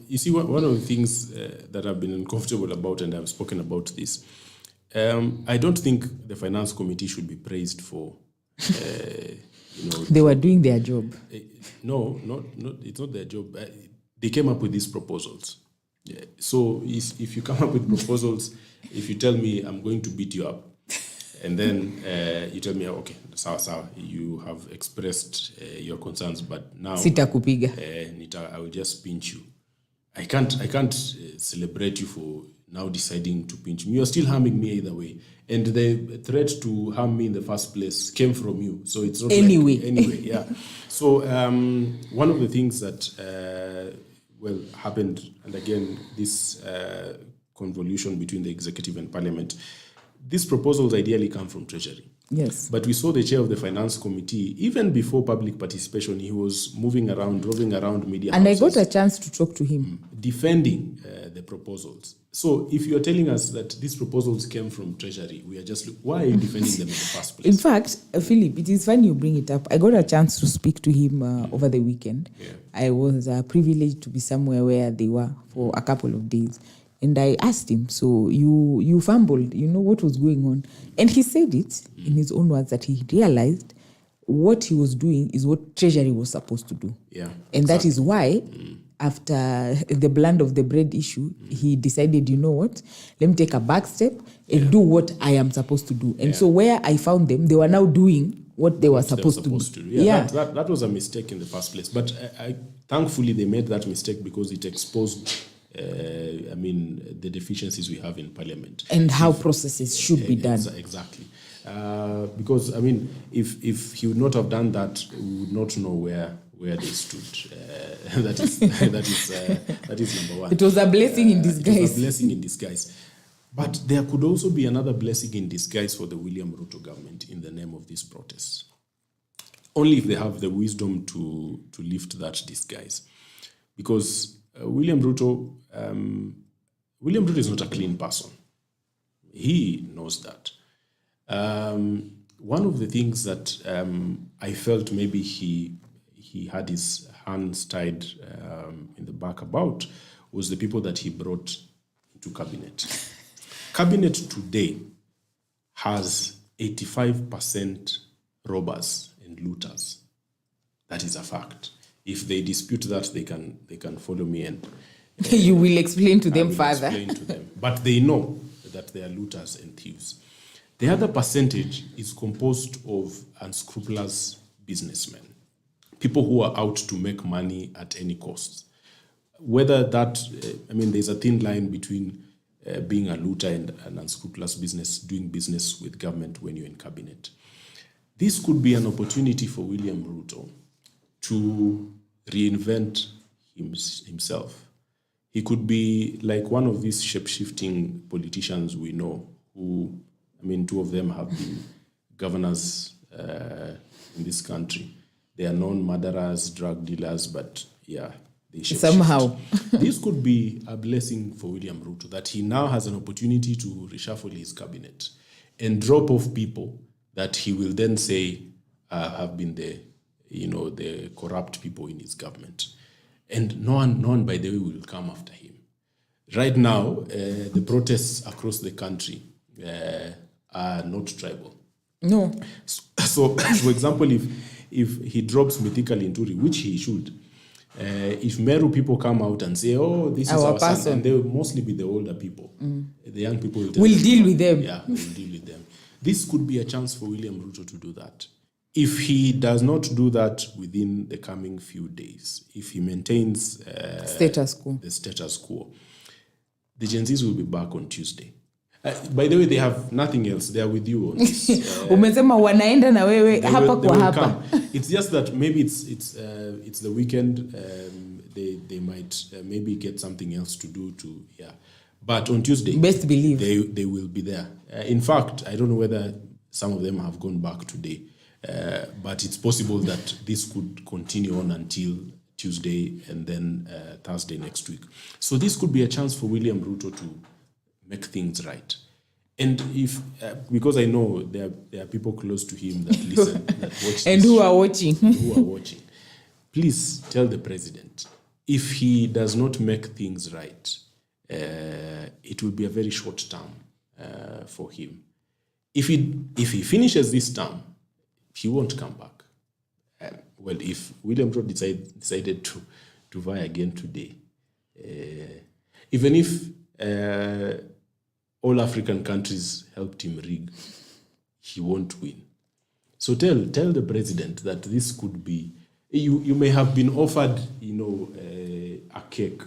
You see, one of the things that I've been uncomfortable about, and I've spoken about this, I don't think the Finance Committee should be praised for They were doing their job. No, it's not their job. They came up with these proposals. Yeah. So if you come up with proposals, if you tell me I'm going to beat you up, and then you tell me, okay, sawa, you have expressed your concerns, but now Sitakupiga. I will just pinch you. I can't celebrate you for now deciding to pinch me. You're still harming me either way. And the threat to harm me in the first place came from you. So it's not anyway, yeah. So one of the things that happened, and again, this convolution between the executive and parliament, these proposals ideally come from Treasury. Yes. But we saw the chair of the finance committee, even before public participation, he was moving around, roving around media and houses, I got a chance to talk to him. Defending the proposals. So if you're telling us that these proposals came from Treasury, we are just, why are you defending them in the first place? In fact, Philip, it is funny you bring it up. I got a chance to speak to him over the weekend. Yeah. I was privileged to be somewhere where they were for a couple of days. And I asked him, so you fumbled, what was going on? And he said it in his own words that he realized what he was doing is what Treasury was supposed to do. Yeah, and that is why, after the blend of the bread issue, he decided, you know what, let me take a back step and do what I am supposed to do. And so where I found them, they were now doing what they were supposed to do. Yeah. That was a mistake in the first place. But thankfully, they made that mistake because it exposed the deficiencies we have in Parliament. And how processes should be done. Exactly. Because, if he would not have done that, we would not know where they stood. That is number one. It was a blessing in disguise. It was a blessing in disguise. But there could also be another blessing in disguise for the William Ruto government in the name of these protests. Only if they have the wisdom to lift that disguise. Because William Ruto is not a clean person. He knows that. One of the things that I felt maybe he had his hands tied in the back about was the people that he brought into cabinet. Cabinet today has 85% robbers and looters. That is a fact. If they dispute that, they can follow me and you will explain to them further. Explain to them. But they know that they are looters and thieves. The other percentage is composed of unscrupulous businessmen, people who are out to make money at any cost. Whether that, there's a thin line between being a looter and an unscrupulous business, doing business with government when you're in cabinet. This could be an opportunity for William Ruto to reinvent himself. He could be like one of these shape-shifting politicians we know who, two of them have been governors in this country. They are known murderers, drug dealers, but they shape-shift. Somehow. This could be a blessing for William Ruto, that he now has an opportunity to reshuffle his cabinet and drop off people that he will then say have been the corrupt people in his government. And no one, by the way, will come after him. Right now, the protests across the country are not tribal. No. So for example, if he drops Mithika Linturi, which he should, if Meru people come out and say, oh, this is our son, and they will mostly be the older people. The young people will deal with them. Yeah, we'll deal with them. This could be a chance for William Ruto to do that. If he does not do that within the coming few days, if he maintains the status quo, the Gen Zs will be back on Tuesday. By the way, they have nothing else. They are with you on this. Umesema wanaenda na wewe hapa kwa hapa. It's just that maybe it's the weekend. They might maybe get something else to do But on Tuesday, best believe they will be there. In fact, I don't know whether some of them have gone back today. But it's possible that this could continue on until Tuesday and then Thursday next week. So this could be a chance for William Ruto to make things right. And if, because I know there are people close to him that listen, that watch and who are watching. Please tell the president, if he does not make things right, it will be a very short term for him. If he finishes this term, he won't come back. well, if William Ruto decided to vie again today, even if all African countries helped him rig, he won't win. So tell the president that this could be, you may have been offered, a cake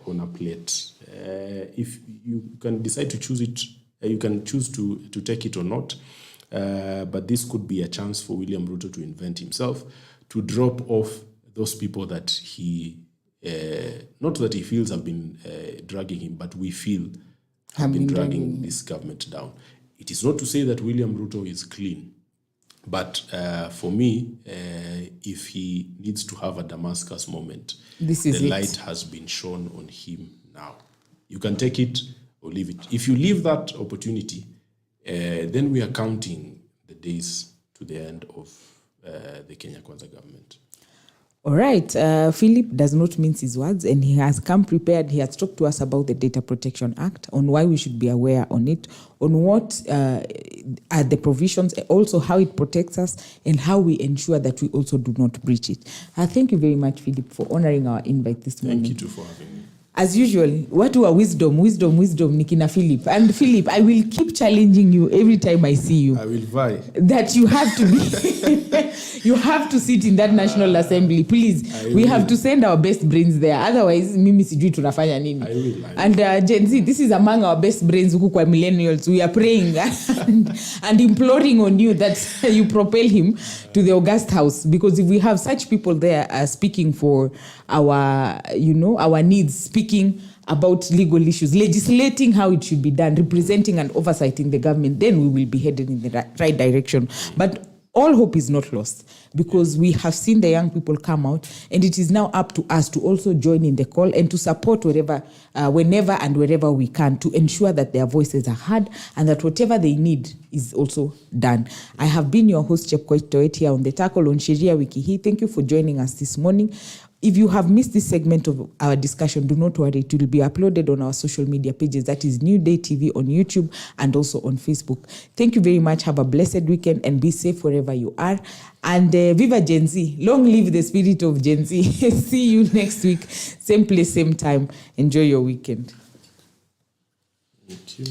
on a plate. If you can decide to choose it, you can choose to take it or not. But this could be a chance for William Ruto to invent himself, to drop off those people that he, not that he feels have been dragging him, but we feel have been dragging this government down. It is not to say that William Ruto is clean, but for me, if he needs to have a Damascus moment, the light has been shone on him now. You can take it or leave it. If you leave that opportunity, then we are counting the days to the end of the Kenya Kwanza government. All right. Philip does not mince his words, and he has come prepared. He has talked to us about the Data Protection Act, on why we should be aware on it, on what are the provisions, also how it protects us, and how we ensure that we also do not breach it. Thank you very much, Philip, for honoring our invite this morning. Thank you too for having me. As usual, watu wa wisdom nikina Philip. And Philip, I will keep challenging you every time I see you. I will vie. That you have to be, you have to sit in that National Assembly. Please, we have to send our best brains there. Otherwise, mimi sijui tunafanya nini. I will. And Gen Z, this is among our best brains huku kwa millennials. We are praying and imploring on you that you propel him to the August House. Because if we have such people there speaking for our, our needs, speaking about legal issues, legislating how it should be done, representing and oversighting the government, then we will be headed in the right direction. But all hope is not lost, because we have seen the young people come out, and it is now up to us to also join in the call and to support whenever and wherever we can, to ensure that their voices are heard and that whatever they need is also done. I have been your host, Chepkoech Towett, here on The Tackle on Sheria Wiki Hii. Thank you for joining us this morning. If you have missed this segment of our discussion, do not worry. It will be uploaded on our social media pages. That is New Day TV on YouTube and also on Facebook. Thank you very much. Have a blessed weekend and be safe wherever you are. And Viva Gen Z. Long live the spirit of Gen Z. See you next week. Same place, same time. Enjoy your weekend. Thank you.